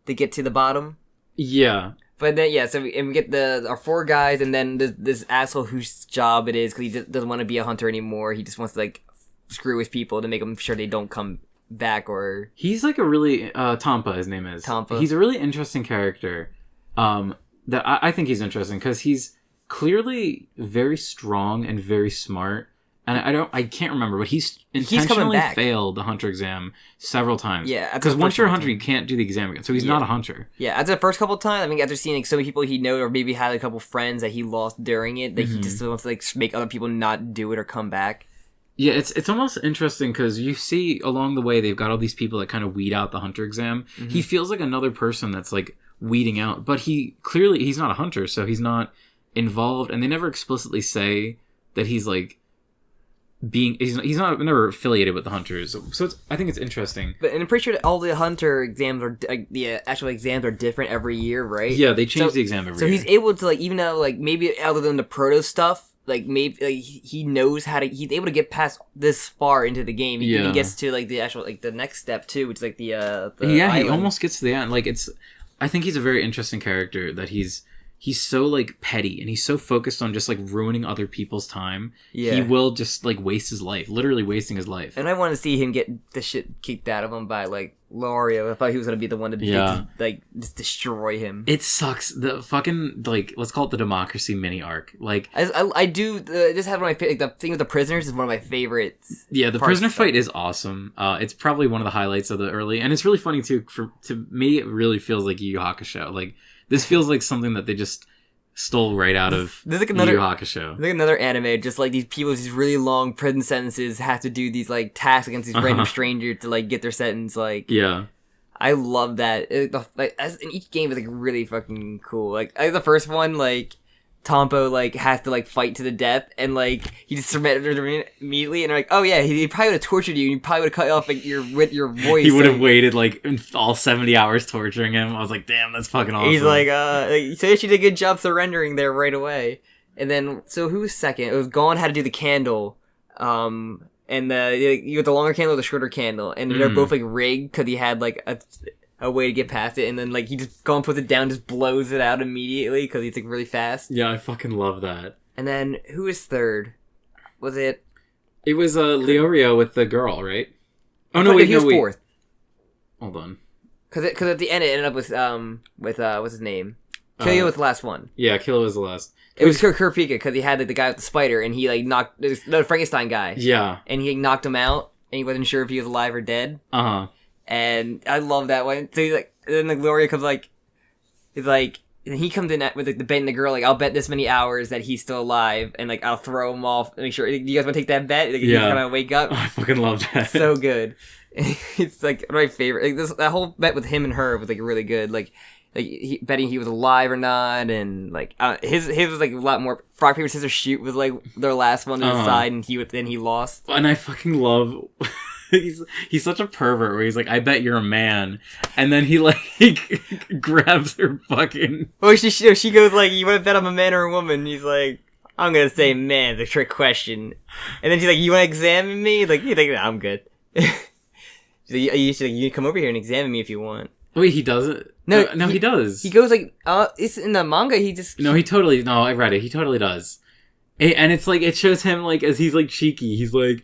to get to the bottom. Yeah. But then so we get our 4 guys, and then this asshole whose job it is because he doesn't want to be a hunter anymore. He just wants to like screw with people to make them sure they don't come back. Or he's like a really Tampa, his name is Tampa. He's a really interesting character that I think he's interesting because he's clearly very strong and very smart, and I can't remember, but he's intentionally failed the hunter exam several times. Yeah, because once you're a hunter you can't do the exam again, so he's not a hunter. Yeah, after the first couple of times, I mean, after seeing like so many people he knows or maybe had a couple friends that he lost during it, that he just wants to like make other people not do it or come back. Yeah, it's almost interesting because you see along the way they've got all these people that kind of weed out the hunter exam. He feels like another person that's like weeding out, but he's not a hunter, so he's not involved, and they never explicitly say that he's like he's not never affiliated with the hunters. So I think it's interesting. But and I'm pretty sure that all the hunter exams are the actual exams are different every year, right? Yeah, they change the exam every year. So he's able to like, even though like maybe other than the proto stuff, like maybe like, he knows he's able to get past this far into the game. He gets to like the actual like the next step too, which is like the island. He almost gets to the end. Like I think he's a very interesting character that he's so like petty and he's so focused on just like ruining other people's time. Yeah. He will just like waste his life, literally wasting his life. And I want to see him get the shit kicked out of him by like Leorio. I thought he was gonna be the one to like just destroy him. It sucks. The fucking like let's call it the democracy mini arc. Like I do just have one of my like, the thing with the prisoners is one of my favorites. Yeah, the prisoner fight is awesome. It's probably one of the highlights of the early, and it's really funny too. To me, it really feels like Yu Yu Hakusho. Like this feels like something that they just stole right out of Yu Yu Hakusho. There's like another anime, just like these people with these really long prison sentences have to do these like tasks against these random strangers to like get their sentence. Like, yeah, I love that. As in each game is like really fucking cool. Like the first one, like Tompo like has to like fight to the death, and like he just surrendered immediately, and they're like, oh yeah, he probably would have tortured you, and he probably would have cut off like your voice. He would have waited like all 70 hours torturing him. I was like, damn, that's fucking awesome. He's like, so she did a good job surrendering there right away. And then, so who was second? It was Gon had to do the candle, and you got the longer candle or the shorter candle, and they're both like rigged because he had like a way to get past it, and then like he just Gon puts it down, just blows it out immediately because he's like really fast. Yeah, I fucking love that. And then who was third? Was it? It was Leorio with the girl, right? Oh no, wait, he was fourth. Hold on. Because at the end it ended up with what's his name? Killua was the last one. Yeah, Killua was the last. It was Kurapika because he had like, the guy with the spider, and he like knocked the Frankenstein guy. Yeah, and he knocked him out, and he wasn't sure if he was alive or dead. And I love that one. So he's like, then the Gloria comes like, he's like, and he comes in with like the bet and the girl like, I'll bet this many hours that he's still alive, and like I'll throw him off. Make sure. Do you guys want to take that bet? Like, yeah. He's gonna wake up. Oh, I fucking love that. So good. It's like one of my favorite. Like that whole bet with him and her was like really good. Like betting he was alive or not, and like his was like a lot more. Rock paper scissors shoot was like their last one to decide, and he lost. And I fucking love. He's such a pervert where he's like, I bet you're a man, and then he like grabs her fucking. Well, she goes like, you want to bet I'm a man or a woman? And he's like, I'm gonna say man. The trick question. And then she's like, you want to examine me? Like you think I'm good. She's like, you can come over here and examine me if you want. Wait, he doesn't. No, he does. He goes like, it's in the manga. He just no, I read it. He totally does. And it's like it shows him like as he's like cheeky. He's like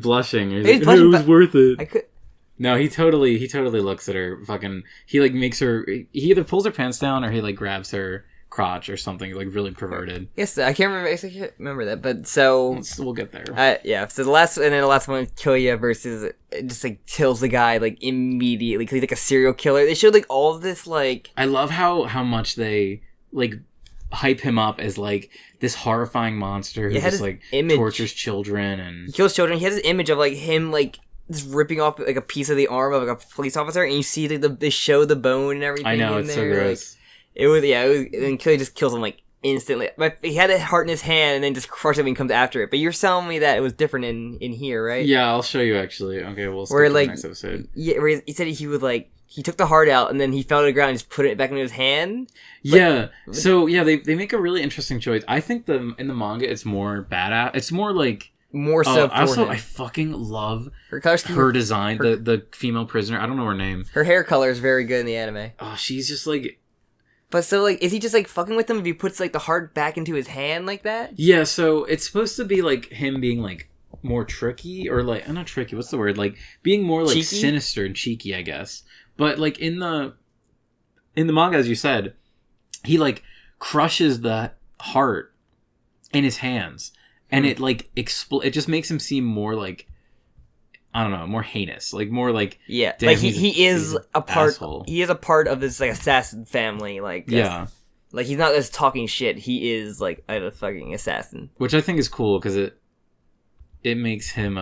blushing. He's like, blushing, it was worth it. No, he totally looks at her. Fucking, he like makes her. He either pulls her pants down or he like grabs her crotch or something like really perverted. Yes, I can't remember that. But so we'll get there. Yeah. So the last one, Killua versus just like kills the guy like immediately because he's like a serial killer. They showed like all of this like. I love how much they like hype him up as like this horrifying monster who just like tortures children and he kills children. He has this image of like him like just ripping off like a piece of the arm of like a police officer, and you see like they show the bone and everything. I know, in it's there. so gross. Like, it was and Killua just kills him like instantly. But he had a heart in his hand and then just crushes him and comes after it. But you're telling me that it was different in here, right? Yeah, I'll show you actually. Okay, we'll skip to the next episode. Yeah, where he said he would like. He took the heart out and then he fell to the ground and just put it back into his hand. Yeah. So yeah, they make a really interesting choice. I think in the manga it's more badass. It's more like more so. I fucking love her design. The female prisoner. I don't know her name. Her hair color is very good in the anime. Oh, she's just like. But so like, is he just like fucking with him if he puts like the heart back into his hand like that? Yeah. So it's supposed to be like him being like more tricky or like not tricky. What's the word? Like being more like cheeky? Sinister and cheeky, I guess. But like in the manga, as you said, he like crushes the heart in his hands, and it like it just makes him seem more like I don't know, more heinous, like more like like he is a part. Asshole. He is a part of this like assassin family, like yeah, like he's not just talking shit. He is like a fucking assassin, which I think is cool because it makes him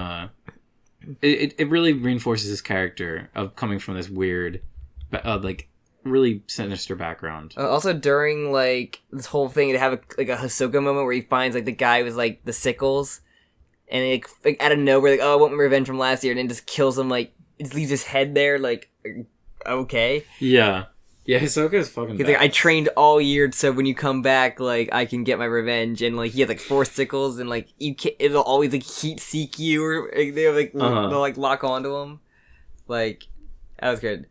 It really reinforces his character of coming from this weird, like, really sinister background. Also, during, like, this whole thing, they have, a Hisoka moment where he finds, like, the guy with, like, the sickles, and, like out of nowhere, like, oh, I want my revenge from last year, and then just kills him, like, just leaves his head there, like, okay. Yeah. Yeah, Hisoka is fucking He's like, I trained all year, so when you come back, like, I can get my revenge. And, like, he has, like, 4 sickles, and, like, it'll always, like, heat seek you, or like, they'll, like, lock onto him. Like, that was good.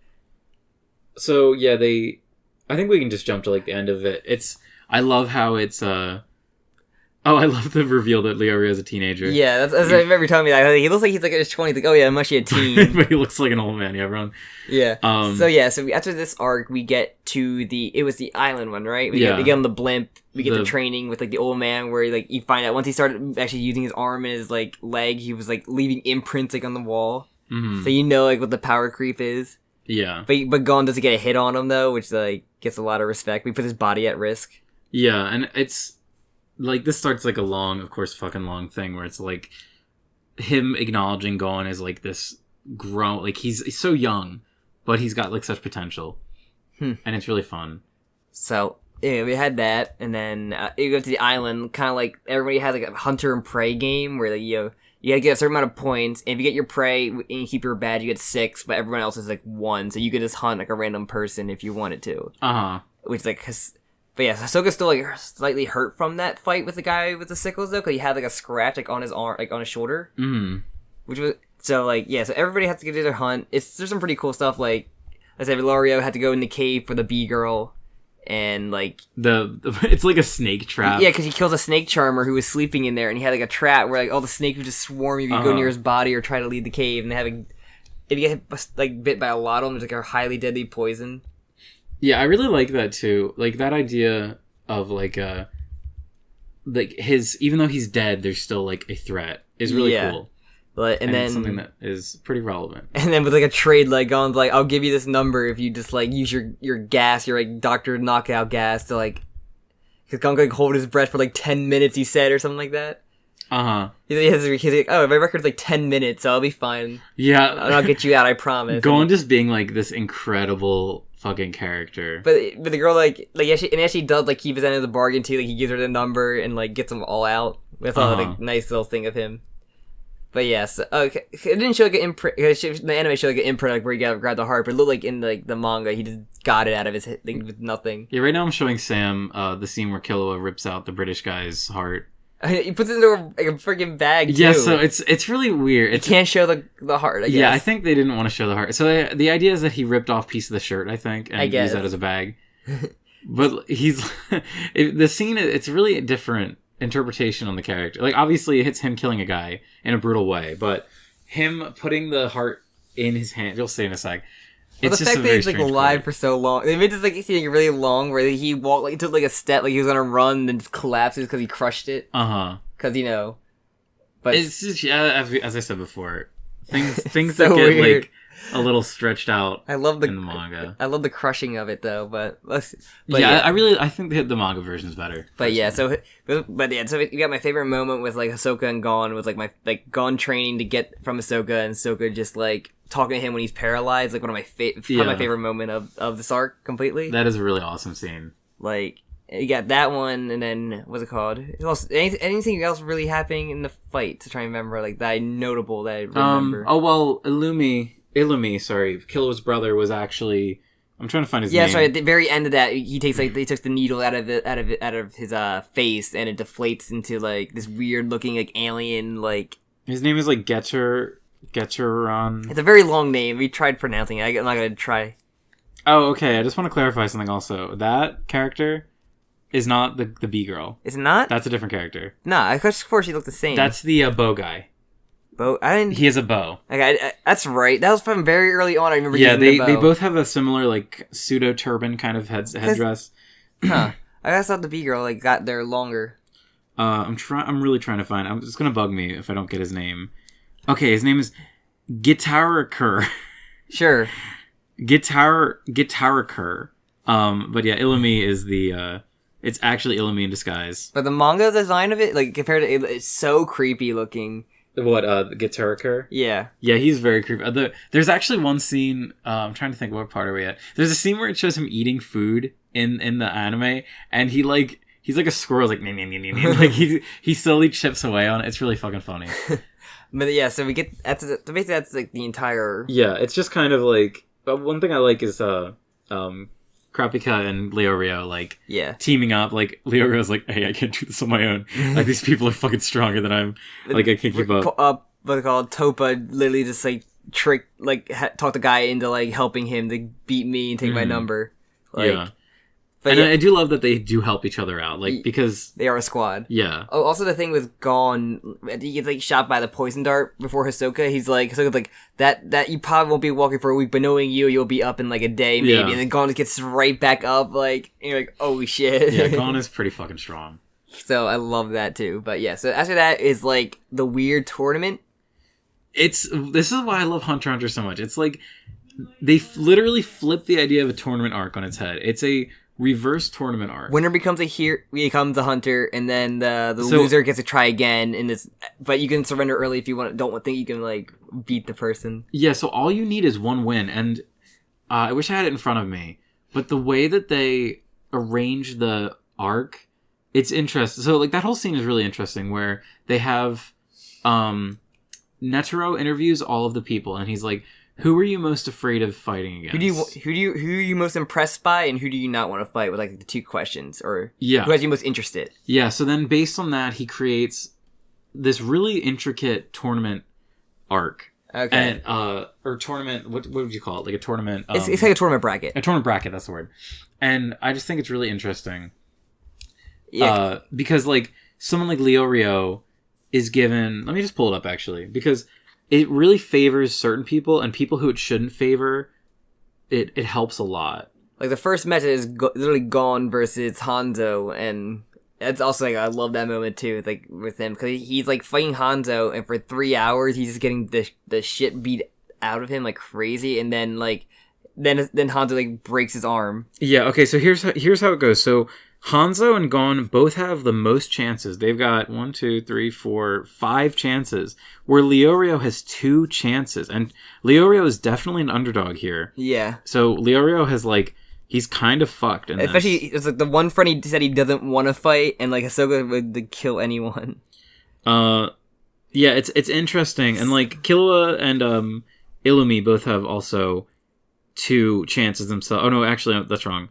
So, yeah, I think we can just jump to, like, the end of it. I love how it's, Oh, I love the reveal that Leorio is a teenager. Yeah, that's I remember you telling me that. Like, he looks like he's like in his 20s. Like, oh yeah, I'm actually a teen. But he looks like an old man. Yeah, everyone. Yeah. So after this arc, we get to it was the island one, right? We get on the blimp. We get the training with like the old man, where like you find out once he started actually using his arm and his like leg, he was like leaving imprints like on the wall. Mm-hmm. So you know like what the power creep is. Yeah. But Gon doesn't get a hit on him though, which like gets a lot of respect. We put his body at risk. Yeah, and it's like this starts like a long, of course, fucking long thing where it's like him acknowledging Gon as like this grown, like he's so young, but he's got like such potential, and it's really fun. So yeah, we had that, and then you go to the island, kind of like everybody has like a hunter and prey game where like you gotta get a certain amount of points, and if you get your prey and you keep your badge, you get 6, but everyone else is like 1, so you could just hunt like a random person if you wanted to. Which like. But yeah, Ahsoka's still like slightly hurt from that fight with the guy with the sickles though, because he had like a scratch like on his arm, like on his shoulder. Which was so like yeah, so everybody has to get to their hunt. There's some pretty cool stuff like I said, Leorio had to go in the cave for the bee girl, and like it's like a snake trap. Yeah, because he kills a snake charmer who was sleeping in there, and he had like a trap where like all the snakes would just swarm you if you go near his body or try to leave the cave, and they have if you get like bit by a lot of them, there's like a highly deadly poison. Yeah, I really like that too. Like that idea of like his, even though he's dead, there's still like a threat is really cool. And then it's something that is pretty relevant. And then with like a trade, like Gon's like, I'll give you this number if you just like use your gas, your like Dr. Knockout gas to like, because Gon could like, hold his breath for like 10 minutes, he said, or something like that. He's like, oh, my record's like 10 minutes, so I'll be fine. Yeah. And I'll get you out, I promise. Gon just being like this incredible fucking character. But the girl like actually does like keep his end of the bargain too. Like he gives her the number and like gets them all out. That's all like a nice little thing of him. But yes, okay. It didn't show like an imprint. The anime showed like an imprint like where he grabbed the heart, but it looked like in like the manga he just got it out of his head like, with nothing. Yeah, right now I'm showing Sam the scene where Killua rips out the British guy's heart. He puts it into a freaking bag too. Yeah, so it's really weird. You can't show the heart, I guess. Yeah, I think they didn't want to show the heart. So the idea is that he ripped off a piece of the shirt, I think, and used that as a bag. But the scene, it's really a different interpretation on the character. Like, obviously, it hits him killing a guy in a brutal way, but him putting the heart in his hand, you'll see in a sec. Well, the fact that he's like alive for so long, they made this like seeing really long, where he walked like he took like a step, like he was gonna run, and then just collapses because he crushed it. Because but it's just as I said before, things so that get weird. Like a little stretched out. I love in the manga. I love the crushing of it though, but yeah, I think the manga version is better. But yeah, so you got my favorite moment with like Ahsoka and Gon with like Gon training to get from Ahsoka, and Ahsoka just like talking to him when he's paralyzed, like one of my my favorite moment of this arc completely. That is a really awesome scene. Like you got that one, and then what's it called? Anything else really happening in the fight to try and remember like that notable that I remember? Oh well, Illumi, sorry, Killua's brother was actually. I'm trying to find his name. Yeah, sorry. At the very end of that, he took the needle out of his face, and it deflates into like this weird looking like alien like. His name is like Geturon. It's a very long name. We tried pronouncing it. I'm not gonna try. Oh, okay. I just want to clarify something. Also, that character is not the bee girl. It's not. That's a different character. Nah, I could swear she looked the same. That's the bow guy. Bow? I didn't. He has a bow. Okay, that's right. That was from very early on. I remember. Yeah, they both have a similar like pseudo turban kind of headdress. Huh. I guess thought the bee girl like got there longer. I'm really trying to find. It's gonna bug me if I don't get his name. Okay, his name is Gitarakur. Sure. Gitarakur. But yeah, Illumi is the. It's actually Illumi in disguise. But the manga design of it, like compared to it's so creepy looking. What, Gitarakur? Yeah. Yeah, he's very creepy. There's actually one scene, I'm trying to think what part are we at. There's a scene where it shows him eating food in the anime, and he's like a squirrel, like, like he slowly chips away on it. It's really fucking funny. But yeah, so we get, basically that's like the entire... Yeah, it's just kind of like, one thing I like is, Kurapika and Leorio, like, teaming up. Like, Leorio's like, hey, I can't do this on my own. Like, these people are fucking stronger than I'm. Like, I can't keep up. What's it called? Topa literally just, like, talk the guy into, like, helping him to beat me and take my number. Like, yeah. But and I do love that they do help each other out, like, because they are a squad. yeah. Oh, also the thing with Gon, he gets like shot by the poison dart before Hisoka. He's like, Hisoka's like that you probably won't be walking for a week, but knowing you'll be up in like a day maybe. Yeah. And then Gon just gets right back up, like, and you're like, oh shit. Yeah, Gon is pretty fucking strong. So I love that too. But yeah, so after that is like the weird tournament. This is why I love Hunter x Hunter so much. It's like they literally flip the idea of a tournament arc on its head. It's a reverse tournament arc. Winner becomes a hunter, and then the loser gets to try again. In this, but you can surrender early if you don't think you can like beat the person. Yeah, so all you need is one win, and I wish I had it in front of me. But the way that they arrange the arc, it's interesting. So like that whole scene is really interesting, where they have Netero interviews all of the people, and he's like, who are you most afraid of fighting against? Who are you most impressed by, and who do you not want to fight? With like the two questions, or yeah, who has you most interested? Yeah. So then, based on that, he creates this really intricate tournament arc. Okay. And or tournament. What would you call it? Like a tournament. It's like a tournament bracket. A tournament bracket. That's the word. And I just think it's really interesting. Yeah. Because like someone like Leorio is given. Let me just pull it up actually, because it really favors certain people, and people who it shouldn't favor, it helps a lot. Like the first match is literally Gon versus Hanzo, and that's also like I love that moment too, like with him, because he's like fighting Hanzo, and for 3 hours he's just getting the shit beat out of him like crazy, and then like then Hanzo like breaks his arm. Yeah. Okay. So here's how it goes. So Hanzo and Gon both have the most chances. They've got 1, 2, 3, 4, 5 chances, where Leorio has 2 chances. And Leorio is definitely an underdog here. Yeah. So Leorio has, like, he's kind of fucked in Especially, this. it's like the one friend he said he doesn't want to fight, and like Ahsoka would like, kill anyone. Yeah, it's interesting. And, like, Killua and Illumi both have also 2 chances themselves. Oh, no, actually, that's wrong.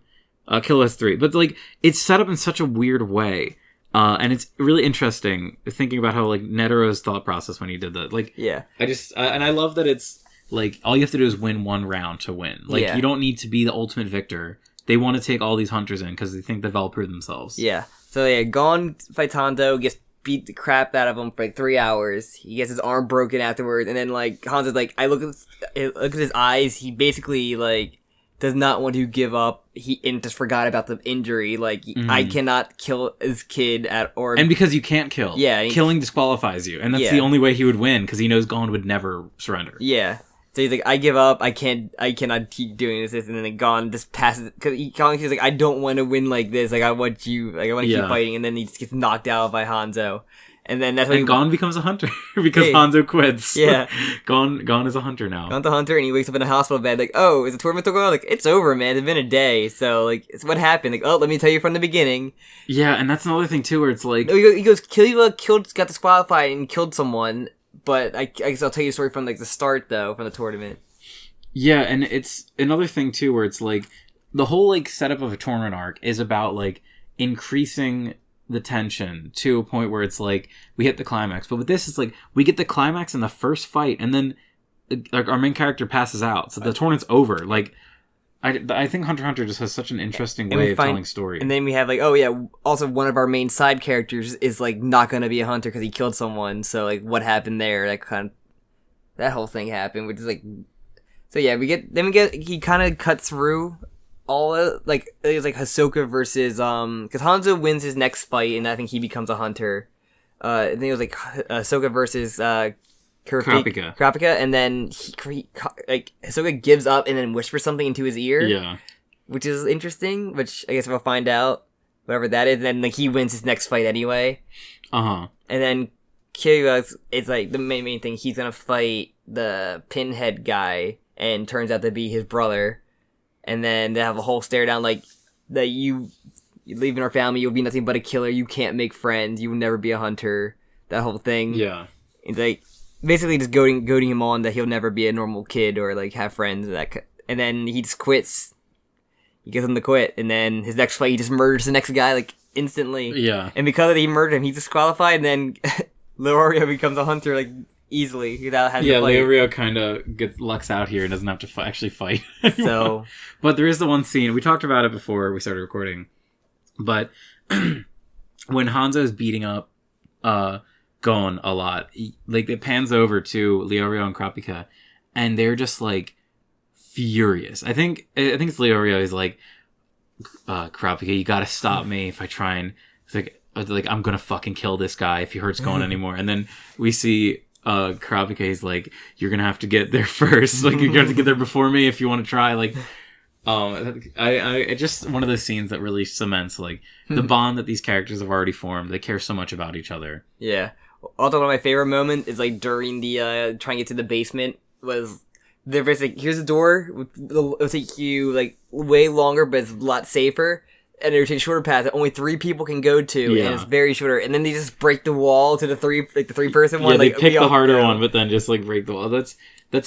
Killua has 3, but like it's set up in such a weird way, and it's really interesting thinking about how like Netero's thought process when he did that. Like, yeah, I just and I love that it's like all you have to do is win one round to win. Like, you don't need to be the ultimate victor. They want to take all these hunters in because they think they've all proved themselves. Yeah. So yeah, Gon fights Hanzo, gets beat the crap out of him for like 3 hours. He gets his arm broken afterwards, and then like Hanzo's like, I look at his eyes. He basically like does not want to give up. He just forgot about the injury. Like, I cannot kill his kid and because you can't kill. Yeah, killing disqualifies you, and that's the only way he would win, because he knows Gon would never surrender. Yeah. So he's like, I give up. I cannot keep doing this. And then Gon just passes, because he's like, I don't want to win like this. Like, I want to keep fighting. And then he just gets knocked out by Hanzo. And then that's when Gon becomes a hunter because Hanzo quits. Yeah. Gon is a hunter now. Gon's a hunter, and he wakes up in a hospital bed like, oh, is the tournament still going on? Like, it's over, man. It's been a day. So, like, it's what happened. Like, oh, let me tell you from the beginning. Yeah, and that's another thing, too, where it's like... He goes, Killua got disqualified and killed someone, but I guess I'll tell you a story from, like, the start, though, from the tournament. Yeah, and it's another thing, too, where it's like, the whole, like, setup of a tournament arc is about, like, increasing the tension to a point where it's like we hit the climax. But with this, it's like we get the climax in the first fight, and then like our main character passes out, so the tournament's over. Like I think Hunter x Hunter just has such an interesting way of telling story. And then we have like, oh yeah, also one of our main side characters is like not gonna be a hunter because he killed someone. So like, what happened there? That whole thing happened, which is like, so yeah, he kind of cuts through all like it was like Hisoka versus because Hanzo wins his next fight, and I think he becomes a hunter. I think it was like Hisoka versus Kurapika, and then like Hisoka gives up and then whispers something into his ear. Yeah, which is interesting. Which I guess we'll find out whatever that is. And then like he wins his next fight anyway. And then Killua, it's like the main thing. He's gonna fight the Pinhead guy, and turns out to be his brother. And then they have a whole stare down, like, that you leave in our family, you'll be nothing but a killer, you can't make friends, you will never be a hunter, that whole thing. Yeah. It's like, basically just goading him on that he'll never be a normal kid or, like, have friends. And then he just quits. He gets him to quit. And then his next fight, he just murders the next guy, like, instantly. Yeah. And because he murdered him, he's disqualified, and then Leorio becomes a hunter, like, easily without having Yeah, to fight. Leorio kind of gets lucks out here and doesn't have to actually fight anymore. So, But there is the one scene, we talked about it before we started recording, but when Hanzo's beating up Gon a lot, like it pans over to Leorio and Kurapika, and they're just like furious. I think it's Leorio is like, Kurapika, you gotta stop me if I try and it's like I'm gonna fucking kill this guy if he hurts Gon anymore. And then we see Kurapika is like, you're gonna have to get there first. Like you're gonna have to get there before me if you want to try. Like, I just one of those scenes that really cements like the bond that these characters have already formed. They care so much about each other. yeah. Also, one of my favorite moments is like during the trying to get to the basement was they're basically like, here's a door. It'll take you like way longer, but it's a lot safer. And it'll take a shorter path that only 3 people can go to, Yeah. and it's very shorter. And then they just break the wall to the 3-person one. Yeah, they like, pick we the all- harder yeah. one, but then just like break the wall. That's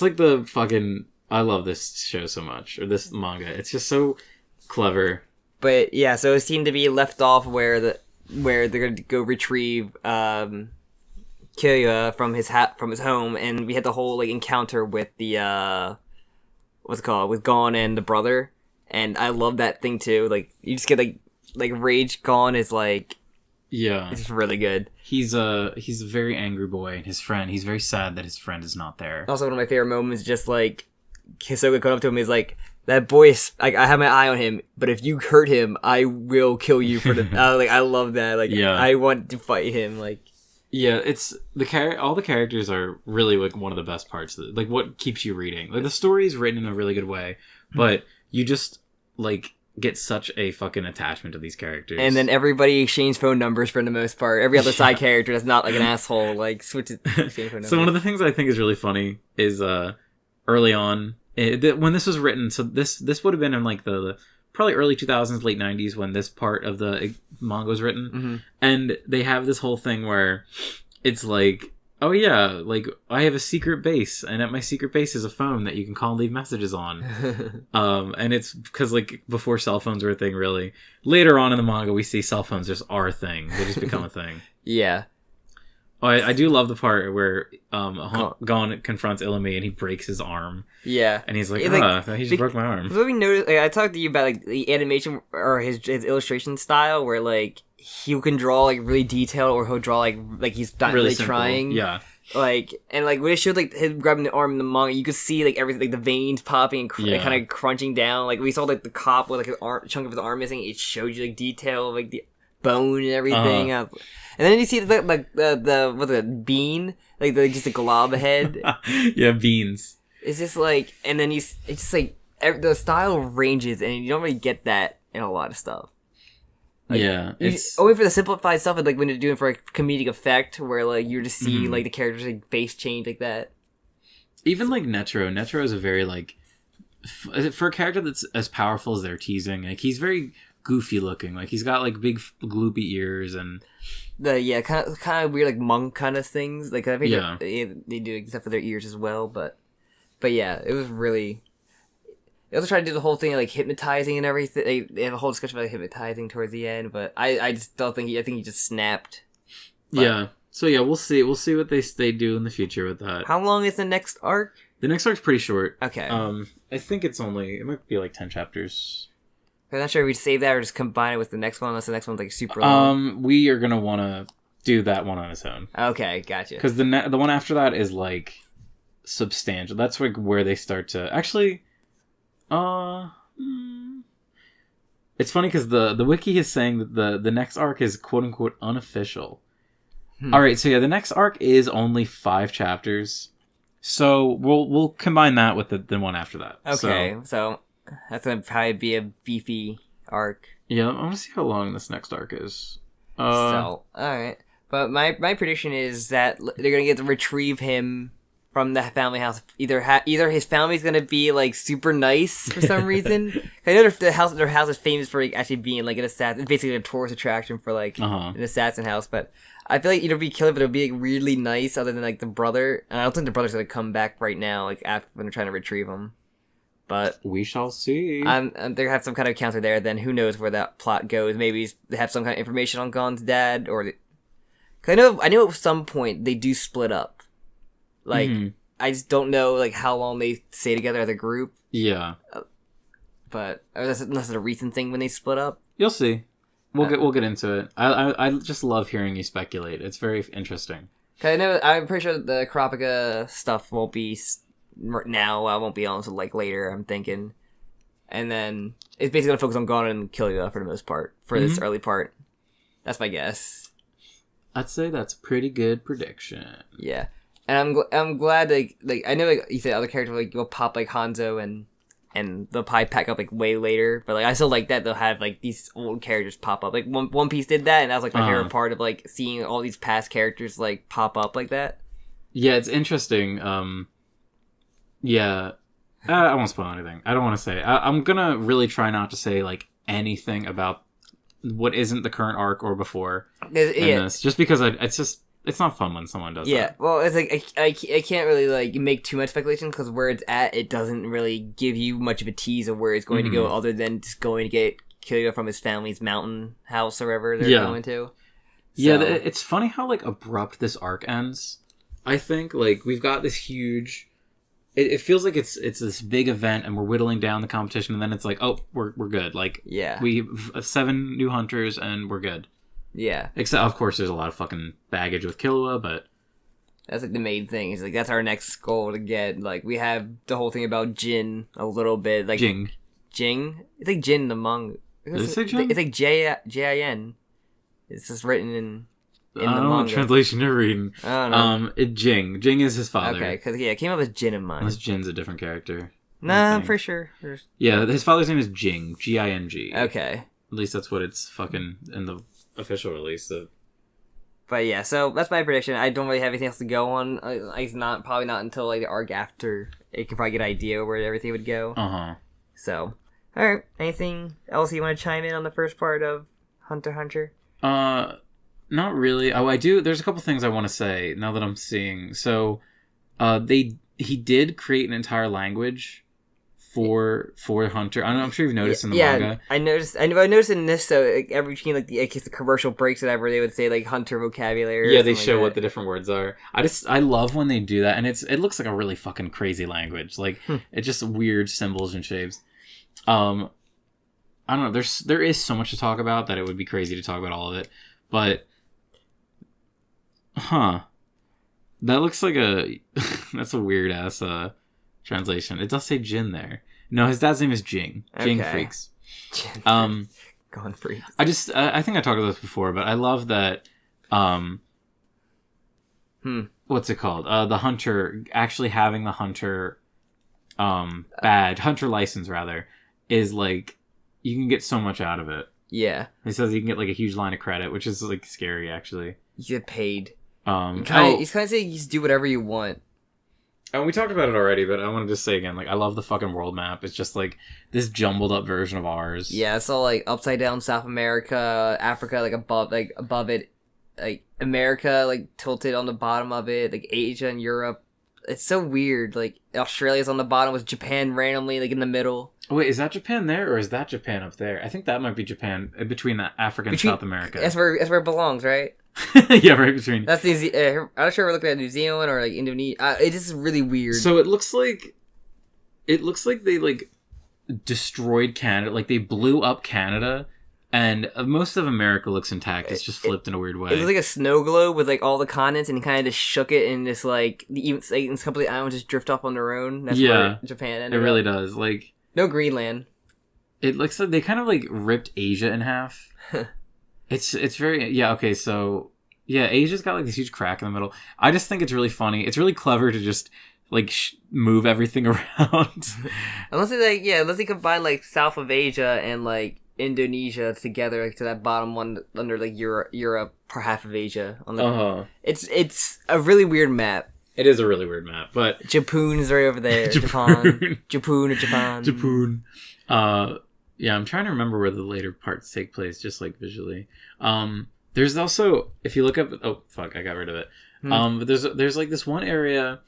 like the fucking. I love this show so much, or this manga. It's just so clever. But yeah, so it seemed to be left off where they're gonna go retrieve Killua from his home, and we had the whole like encounter with the what's it called, with Gon and the brother, and I love that thing too. Like you just get like rage. Gon is like, Yeah, it's just really good. he's a very angry boy, and his friend. He's very sad that his friend is not there. Also, one of my favorite moments, just like Hisoka going up to him, is like, that boy is like, I have my eye on him, but if you hurt him, I will kill you for the. Like I love that. Like Yeah. I want to fight him. Like. Yeah, it's all the characters are really like one of the best parts. Like what keeps you reading. Like the story is written in a really good way, but you just like get such a fucking attachment to these characters. And then everybody exchanged phone numbers for the most part. Every other side character that's not like an asshole, like switches exchange phone numbers. So one of the things I think is really funny is early on when this was written. So this would have been in like the probably early 2000s, late 90s when this part of the manga was written. Mm-hmm. And they have this whole thing where it's like, oh yeah, like I have a secret base, and at my secret base is a phone that you can call and leave messages on. And it's because like before cell phones were a thing, really. Later on in the manga, we see cell phones just are a thing. They just become a thing. Yeah. Oh, I do love the part where Gon confronts Illumi and he breaks his arm. Yeah. And he's like, It's like, he just broke my arm. What we noticed, like, I talked to you about like the animation or his illustration style, where like he can draw like really detailed, or he'll draw like he's not really simple. trying. Yeah. Like, and like when it showed like him grabbing the arm in the manga, you could see like everything, like the veins popping and Yeah. kind of crunching down. Like we saw like the cop with like his arm, chunk of his arm missing. It showed you like detail of like the bone and everything. And then you see the what's it, bean, like just a glob head. Yeah, beans. It's just like, and then it's just like the style ranges, and you don't really get that in a lot of stuff. Like, yeah, it's only for the simplified stuff, and like when you're doing for a comedic effect, where like you just see Mhm. like the characters like face change like that. even like Netro. Netro is a very like for a character that's as powerful as they're teasing. Like he's very goofy looking. Like he's got like big gloopy ears and The kind of weird like monk kind of things. Like I think Yeah. they do except for their ears as well, but yeah, it was really. They also tried to do the whole thing like hypnotizing and everything. They have a whole discussion about hypnotizing towards the end, but I just don't think I think he just snapped. But- yeah. So yeah, we'll see. We'll see what they do in the future with that. How long is the next arc? The next arc's pretty short. Okay. I think it might be like 10 chapters. I'm not sure if we save that or just combine it with the next one, unless the next one's like super long. We are gonna want to do that one on its own Okay, gotcha. because the one after that is like substantial. That's like where they start to actually. It's funny because the wiki is saying that the next arc is quote unquote unofficial. All right, so yeah, the next arc is only 5 chapters, so we'll combine that with the one after that. Okay, so that's gonna probably be a beefy arc. Yeah, I want to see how long this next arc is. So, alright. But my prediction is that they're gonna get to retrieve him from the family house. Either his family's gonna be like super nice for some reason. I know their house is famous for like, actually being like an assassin. It's basically a tourist attraction for like an assassin house. But I feel like it'll be killer, but it'll be like, weirdly nice. Other than like the brother, and I don't think the brother's gonna come back right now. Like after when they're trying to retrieve him. But we shall see. they're gonna have some kind of counter there. Then who knows where that plot goes? Maybe they have some kind of information on Gon's dad, or cause I know at some point they do split up. Like, Mhm. I just don't know like how long they stay together as a group. Yeah, But unless it's a recent thing when they split up. you'll see. We'll get into it. I just love hearing you speculate. It's very interesting. 'Cause I know I'm pretty sure the Kurapika stuff won't be now. I won't be on until like later. I'm thinking, and then it's basically gonna focus on Gon and Killua for the most part for this early part. That's my guess. I'd say that's a pretty good prediction. Yeah, and I'm glad like I know like you said other characters like will pop like Hanzo and they'll probably pack up like way later, but like I still like that they'll have like these old characters pop up. Like One Piece did that, and that was like my favorite part of like seeing all these past characters like pop up like that. Yeah, it's interesting. Yeah, I won't spoil anything. I don't want to say. I'm gonna really try not to say like anything about what isn't the current arc or before in this, just because it's not fun when someone does that. Yeah, well, it's like I can't really like make too much speculation because where it's at, it doesn't really give you much of a tease of where it's going to go, other than just going to get Killua from his family's mountain house or wherever they're going to. Yeah, it's funny how like abrupt this arc ends. I think like we've got this huge. It feels like it's this big event and we're whittling down the competition, and then it's like, oh, we're good. Like, yeah, we have 7 new hunters and we're good. Yeah. Except, of course, there's a lot of fucking baggage with Killua, but that's like the main thing. Is like that's our next goal to get. Like we have the whole thing about Jin a little bit. Like Jing. It's like Jin in the manga. Does it say Jin? It's like Jin. It's just written in I the don't know what manga. translation you're reading. I don't know. Jing. Jing is his father. Okay, because it came up as Jin in mine. Unless Jin's a different character. Nah, I'm pretty sure. Yeah, his father's name is Jing. G-I-N-G. Okay. At least that's what it's fucking in the official release. But yeah, so that's my prediction. I don't really have anything else to go on. It's probably not until like the arc after it can probably get an idea where everything would go. Uh-huh. So, alright. Anything else you want to chime in on the first part of Hunter x Hunter? Not really. Oh, I do. There's a couple things I want to say now that I'm seeing. So, he did create an entire language for Hunter. I'm sure you've noticed in the manga. I noticed. I noticed in this. So like, every between like the commercial breaks, or whatever, they would say like Hunter vocabulary. Yeah, they show what the different words are. I love when they do that, and it looks like a really fucking crazy language. Like it's just weird symbols and shapes. I don't know. There is so much to talk about that it would be crazy to talk about all of it, but. That looks like that's a weird ass translation. It does say Jin there. No, his dad's name is Jing. Jing Freaks. Gone Freaks. I think I talked about this before, but I love that what's it called? The hunter actually having the hunter hunter license rather is like you can get so much out of it. Yeah. He says you can get like a huge line of credit, which is like scary actually. You get paid. He's kind of saying you just do whatever you want. And we talked about it already, but I want to just say again, like, I love the fucking world map. It's just like this jumbled up version of ours. Yeah, it's all like upside down South America, Africa, like above it, like America, like tilted on the bottom of it, like Asia and Europe. It's so weird. Like Australia's on the bottom with Japan randomly, like in the middle. Wait, is that Japan there or is that Japan up there? I think that might be Japan between Africa and South America. That's where it belongs, right? Yeah, right between. That's I'm not sure we're looking at New Zealand or like Indonesia. It is really weird. So it looks like they like destroyed Canada. Like they blew up Canada, and most of America looks intact. It's just flipped in a weird way. It was like a snow globe with like all the continents, and kind of just shook it, and just like even like, a couple of the islands just drift off on their own. That's where Japan ended. It really does. Like no Greenland. It looks like they kind of like ripped Asia in half. It's very okay. So Asia's got like this huge crack in the middle. I just think it's really funny. It's really clever to just like move everything around. unless they combine like South of Asia and like Indonesia together, like to that bottom one under like Europe for half of Asia. On the it's a really weird map. It is a really weird map, but Japan is right over there. Japan. Yeah, I'm trying to remember where the later parts take place, just like visually. There's also, if you look up, oh fuck, I got rid of it. But there's like this one area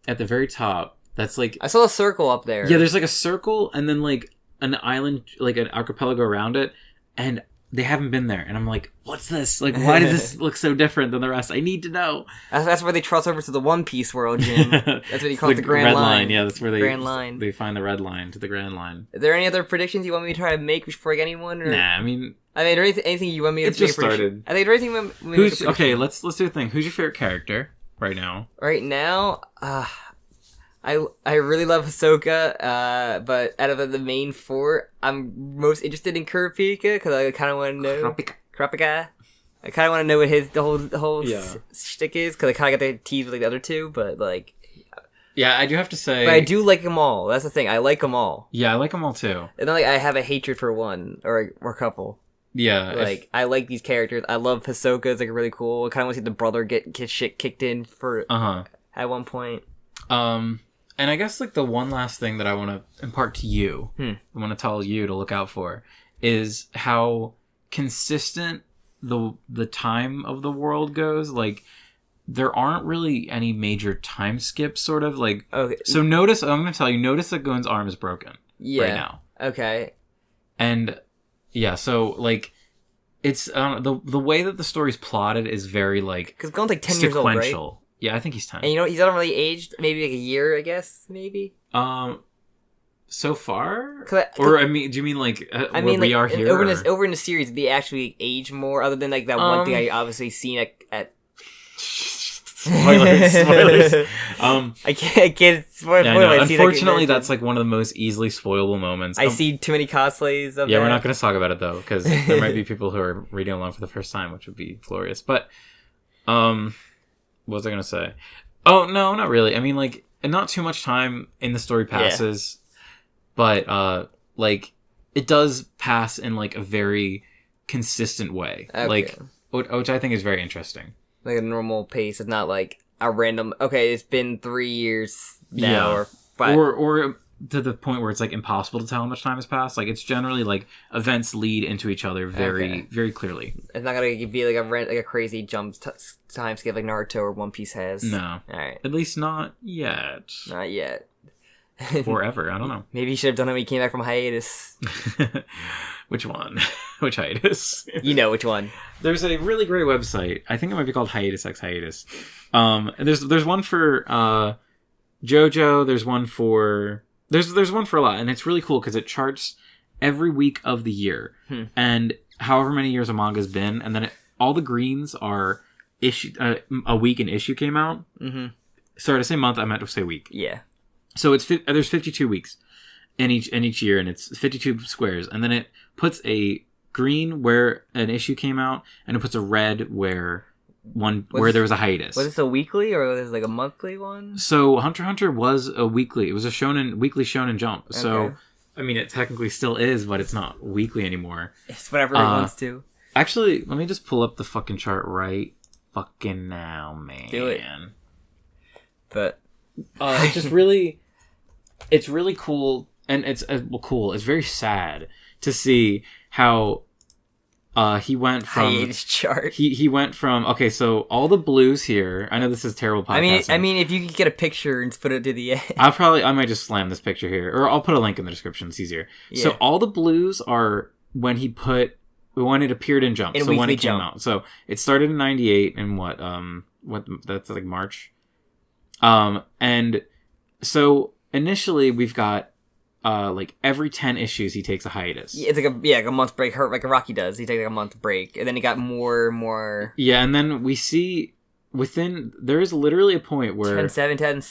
at the very top that's like I saw a circle up there. Yeah, there's like a circle and then like an island, like an archipelago around it, and they haven't been there, and I'm like, what's this? Like, why does this look so different than the rest? I need to know. That's where they cross over to the One Piece world, Jim. That's what you call it, the Grand Red Line. Yeah, that's where Grand Line. They find the Red Line to the Grand Line. Are there any other predictions you want me to try to make before I get anyone? Or? Nah, I mean, anything you want me to it just started. I think anything you want me Who's okay? Let's do a thing. Who's your favorite character right now? Right now, I really love Hisoka, but out of the main four, I'm most interested in Kurapika because I kind of want to know Kurapika. I kind of want to know what the whole shtick is because I kind of got the tease with like the other two, but like. Yeah, I do have to say. But I do like them all. That's the thing. I like them all. Yeah, I like them all too. And then like I have a hatred for one or a couple. Yeah, like I like these characters. I love Hisoka. It's like really cool. I kind of want to see the brother get shit kicked in for at one point. And I guess like the one last thing that I want to impart to you, I want to tell you to look out for, is how consistent the time of the world goes. Like there aren't really any major time skips, sort of like. Okay. So notice, I'm going to tell you, notice that Gon's arm is broken right now. Okay. And yeah, so like it's the way that the story's plotted is very like because Gon's like 10 years old, right? Yeah, I think he's 10. And you know, he's not really aged. Maybe like a year, I guess. Maybe. So far, or I mean, do you mean like where we like, are here? Over in the series, did they actually age more? Other than like that one thing I obviously seen at. Spoilers. I can't spoil. Yeah, no, unfortunately, that's like one of the most easily spoilable moments. I see too many cosplays of. Yeah, we're not going to talk about it though, because there might be people who are reading along for the first time, which would be glorious. But, what was I going to say? Oh no, not really. I mean, like, not too much time in the story passes, but like, it does pass in like a very consistent way, like, which I think is very interesting. Like a normal pace. It's not like a random. Okay, it's been 3 years now, or 5. or to the point where it's like impossible to tell how much time has passed. Like it's generally like events lead into each other very clearly. It's not gonna be like a crazy jump time skip like Naruto or One Piece has. No, all right. At least not yet. Not yet. Forever. I don't know. Maybe he should have done it when he came back from hiatus. Which one? Which hiatus? You know which one. There's a really great website. I think it might be called Hiatus X Hiatus. And there's one for JoJo. There's one for there's one for a lot, and it's really cool because it charts every week of the year and however many years a manga's been, and then all the greens are issue a week an issue came out. Mm-hmm. Sorry to say month. I meant to say week. Yeah. So there's 52 weeks in each year, and it's 52 squares, and then it puts a green where an issue came out, and it puts a red where there was a hiatus. Was this a weekly or was this like a monthly one? So Hunter x Hunter was a weekly. It was a weekly Shonen Jump. Okay. So I mean, it technically still is, but it's not weekly anymore. It's whatever it wants to. Actually, let me just pull up the fucking chart right fucking now, man. Do it. But it's just really. It's really cool, and it's cool. It's very sad to see how he went from hiatus chart. He went from so all the blues here. I know this is terrible podcasting. I mean, if you could get a picture and put it to the end, I might just slam this picture here, or I'll put a link in the description. It's easier. Yeah. So all the blues are when it appeared in Jump. So when it came out. So it started in '98 and what that's like March, and so. Initially, we've got like every 10 issues he takes a hiatus. Yeah, it's like a month break, like Rocky does. He takes like a month break, and then he got more. Yeah, and then we see there is literally a point where 10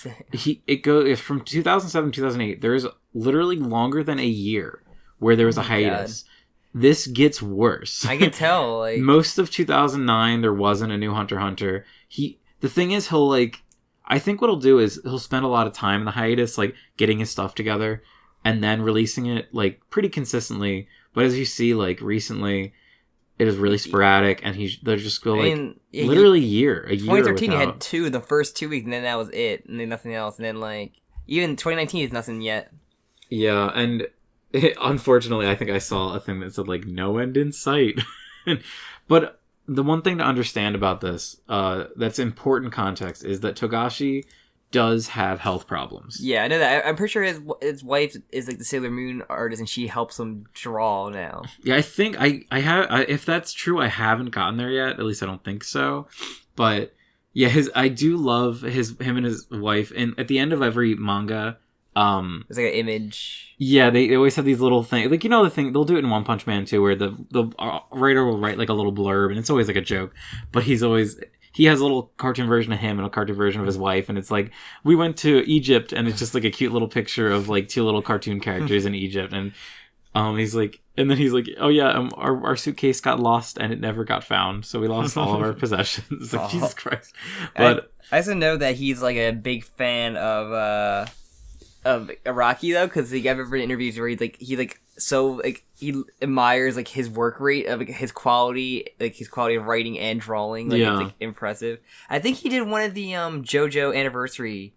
it goes from 2007 to 2008. There is literally longer than a year where there was a hiatus. God. This gets worse. I can tell. Like most of 2009, there wasn't a new Hunter x Hunter. The thing is, he'll like. I think what he'll do is he'll spend a lot of time in the hiatus, like getting his stuff together and then releasing it like pretty consistently. But as you see, like recently, it is really sporadic, and they'll just go literally a year. 2013, he had 2 the first 2 weeks, and then that was it, and then nothing else. And then like even 2019 is nothing yet. Yeah, and unfortunately, I think I saw a thing that said like no end in sight, but. The one thing to understand about this, that's important context, is that Togashi does have health problems. Yeah, I know that. I'm pretty sure his wife is like the Sailor Moon artist, and she helps him draw now. Yeah, I think I have. If that's true, I haven't gotten there yet. At least I don't think so. But yeah, I do love him and his wife. And at the end of every manga, It's like an image. yeah, they always have these little things. Like, the thing they'll do it in One Punch Man too, where the writer will write like a little blurb, and it's always like a joke. But he has a little cartoon version of him and a cartoon version of his wife, and it's like, we went to Egypt, and it's just like a cute little picture of like two little cartoon characters in Egypt, and he's like, oh yeah, our suitcase got lost and it never got found, so we lost all of our possessions. Like, Jesus Christ. But I also know that he's like a big fan of Araki though, because I've ever read interviews where he admires like his work rate of like, his quality of writing and drawing. Like, Yeah. It's like impressive. I think he did one of the JoJo anniversary.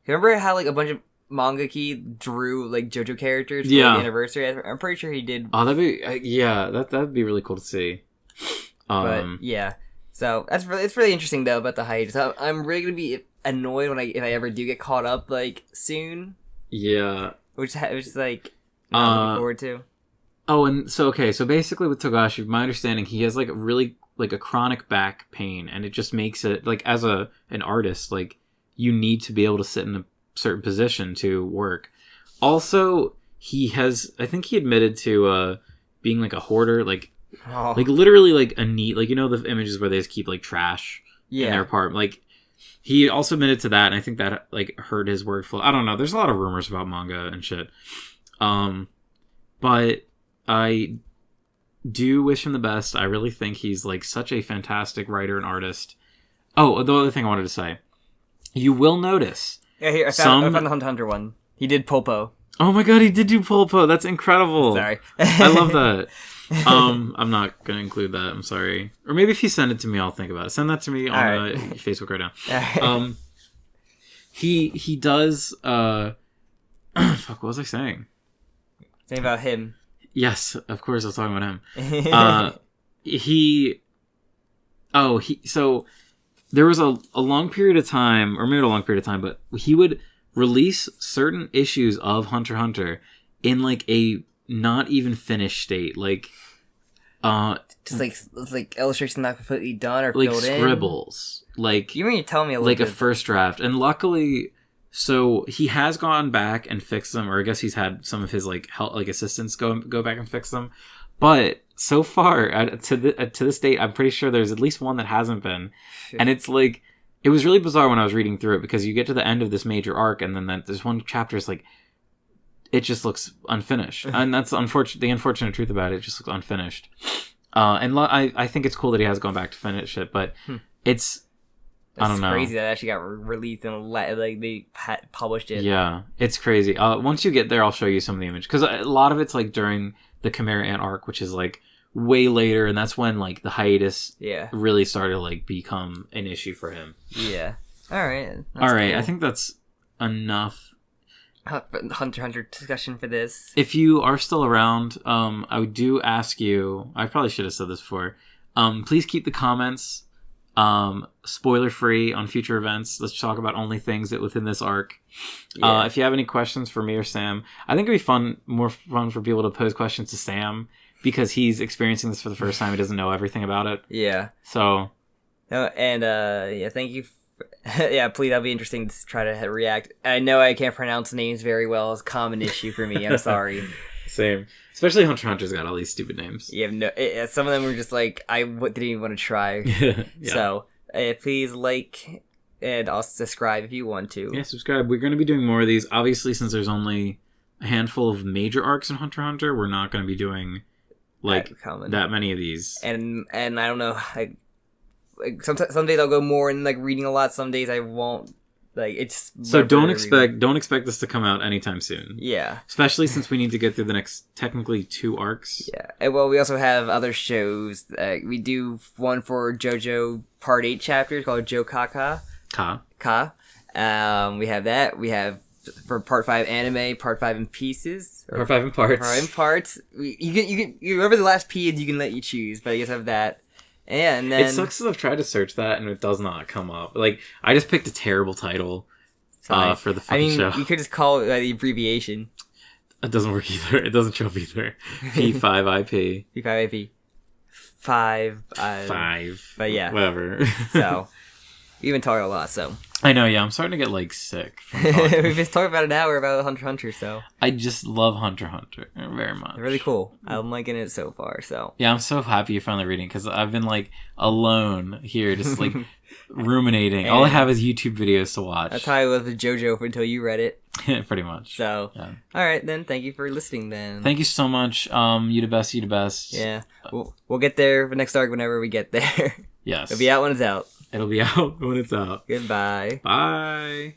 Remember how like a bunch of mangaki drew like JoJo characters for Yeah. the anniversary? I'm pretty sure he did. oh, that'd be that'd be really cool to see. But yeah, so it's really interesting though about the hiatus. I'm really gonna be annoyed if I ever do get caught up like soon, Yeah. which is like not looking forward to. Oh, and so basically with Togashi, my understanding, he has like really like a chronic back pain, and it just makes it like, as an artist, like, you need to be able to sit in a certain position to work. Also, I think he admitted to being like a hoarder, like literally like a neat, like, the images where they just keep like trash in their apartment. Like, he also admitted to that, and I think that like hurt his workflow. I don't know. There's a lot of rumors about manga and shit. But I do wish him the best. I really think he's like such a fantastic writer and artist. Oh, the other thing I wanted to say, you will notice. Yeah, here I found the Hunter x Hunter one. He did Pulpo. Oh my god, he did do Pulpo. That's incredible. Sorry, I love that. I'm not gonna include that. I'm sorry. Or maybe if you send it to me, I'll think about it. Send that to me on Facebook right now. He does. Fuck. What was I saying? Think about him. Yes, of course I was talking about him. So there was a long period of time, or maybe not a long period of time, but he would release certain issues of Hunter x Hunter in like a not even finished state, like just like illustrations not completely done or like filled in. scribbles, like You mean you tell me a little like bit. a first draft. And luckily, so he has gone back and fixed them, or I guess he's had some of his like help, like assistants go back and fix them. But so far, to this date, I'm pretty sure there's at least one that hasn't been. And it's like, it was really bizarre when I was reading through it, because you get to the end of this major arc, and then there's one chapter, it's like, it just looks unfinished. And that's the unfortunate truth about it. It just looks unfinished. I think it's cool that he has gone back to finish it, but it's, I don't know. It's crazy that it actually got released and like they published it. Yeah, it's crazy. Once you get there, I'll show you some of the image, because a lot of it's like during the Chimera Ant arc, which is like way later, and that's when like the hiatus really started to like become an issue for him. Yeah. All right. Cool. I think that's enough Hunter x Hunter discussion for this. If you are still around, I do ask you, I probably should have said this before, please keep the comments spoiler free on future events. Let's talk about only things that within this arc. If you have any questions for me or Sam, I think it'd be more fun for people to pose questions to Sam, because he's experiencing this for the first time. He doesn't know everything about it. Yeah. So. No, and thank you. Please, that'll be interesting to try to react. I know I can't pronounce names very well. It's a common issue for me. I'm sorry. Same. Especially Hunter x Hunter's got all these stupid names. Yeah, some of them were just like, I didn't even want to try. Yeah. So, please like and also subscribe if you want to. Yeah, subscribe. We're going to be doing more of these. Obviously, since there's only a handful of major arcs in Hunter x Hunter, we're not going to be doing like that many of these. And I don't know, some days I'll go more in like reading a lot. Some days I won't. Like, it's so don't expect this to come out anytime soon. Yeah, especially since we need to get through the next technically 2 arcs. Yeah, and well, we also have other shows. We do one for JoJo Part 8 chapters called Jokaka. Ka. We have that. We have for Part 5 anime, Part 5 in pieces. Part 5 in parts. Part 5 in parts. You whoever the last P is, you can let you choose. But I guess I have that. And then it sucks that I've tried to search that and it does not come up. Like, I just picked a terrible title, Sorry. for the I fucking mean, show. you could just call it the abbreviation. It doesn't work either. It doesn't show up either. P5IP. P5AP. 5. 5. But yeah. Whatever. So, we've been talking a lot, so. I know, yeah. I'm starting to get, like, sick from talking. We've been talking about an hour about Hunter x Hunter, so. I just love Hunter x Hunter very much. Really cool. I'm liking it so far, so. Yeah, I'm so happy you're finally reading because I've been, like, alone here, just, like, ruminating. All I have is YouTube videos to watch. That's how I was with JoJo until you read it. Pretty much. So, yeah. Alright then, thank you for listening then. Thank you so much. You the best, you the best. Yeah. We'll get there for next arc whenever we get there. Yes. It'll be out when it's out. It'll be out when it's out. Goodbye. Bye.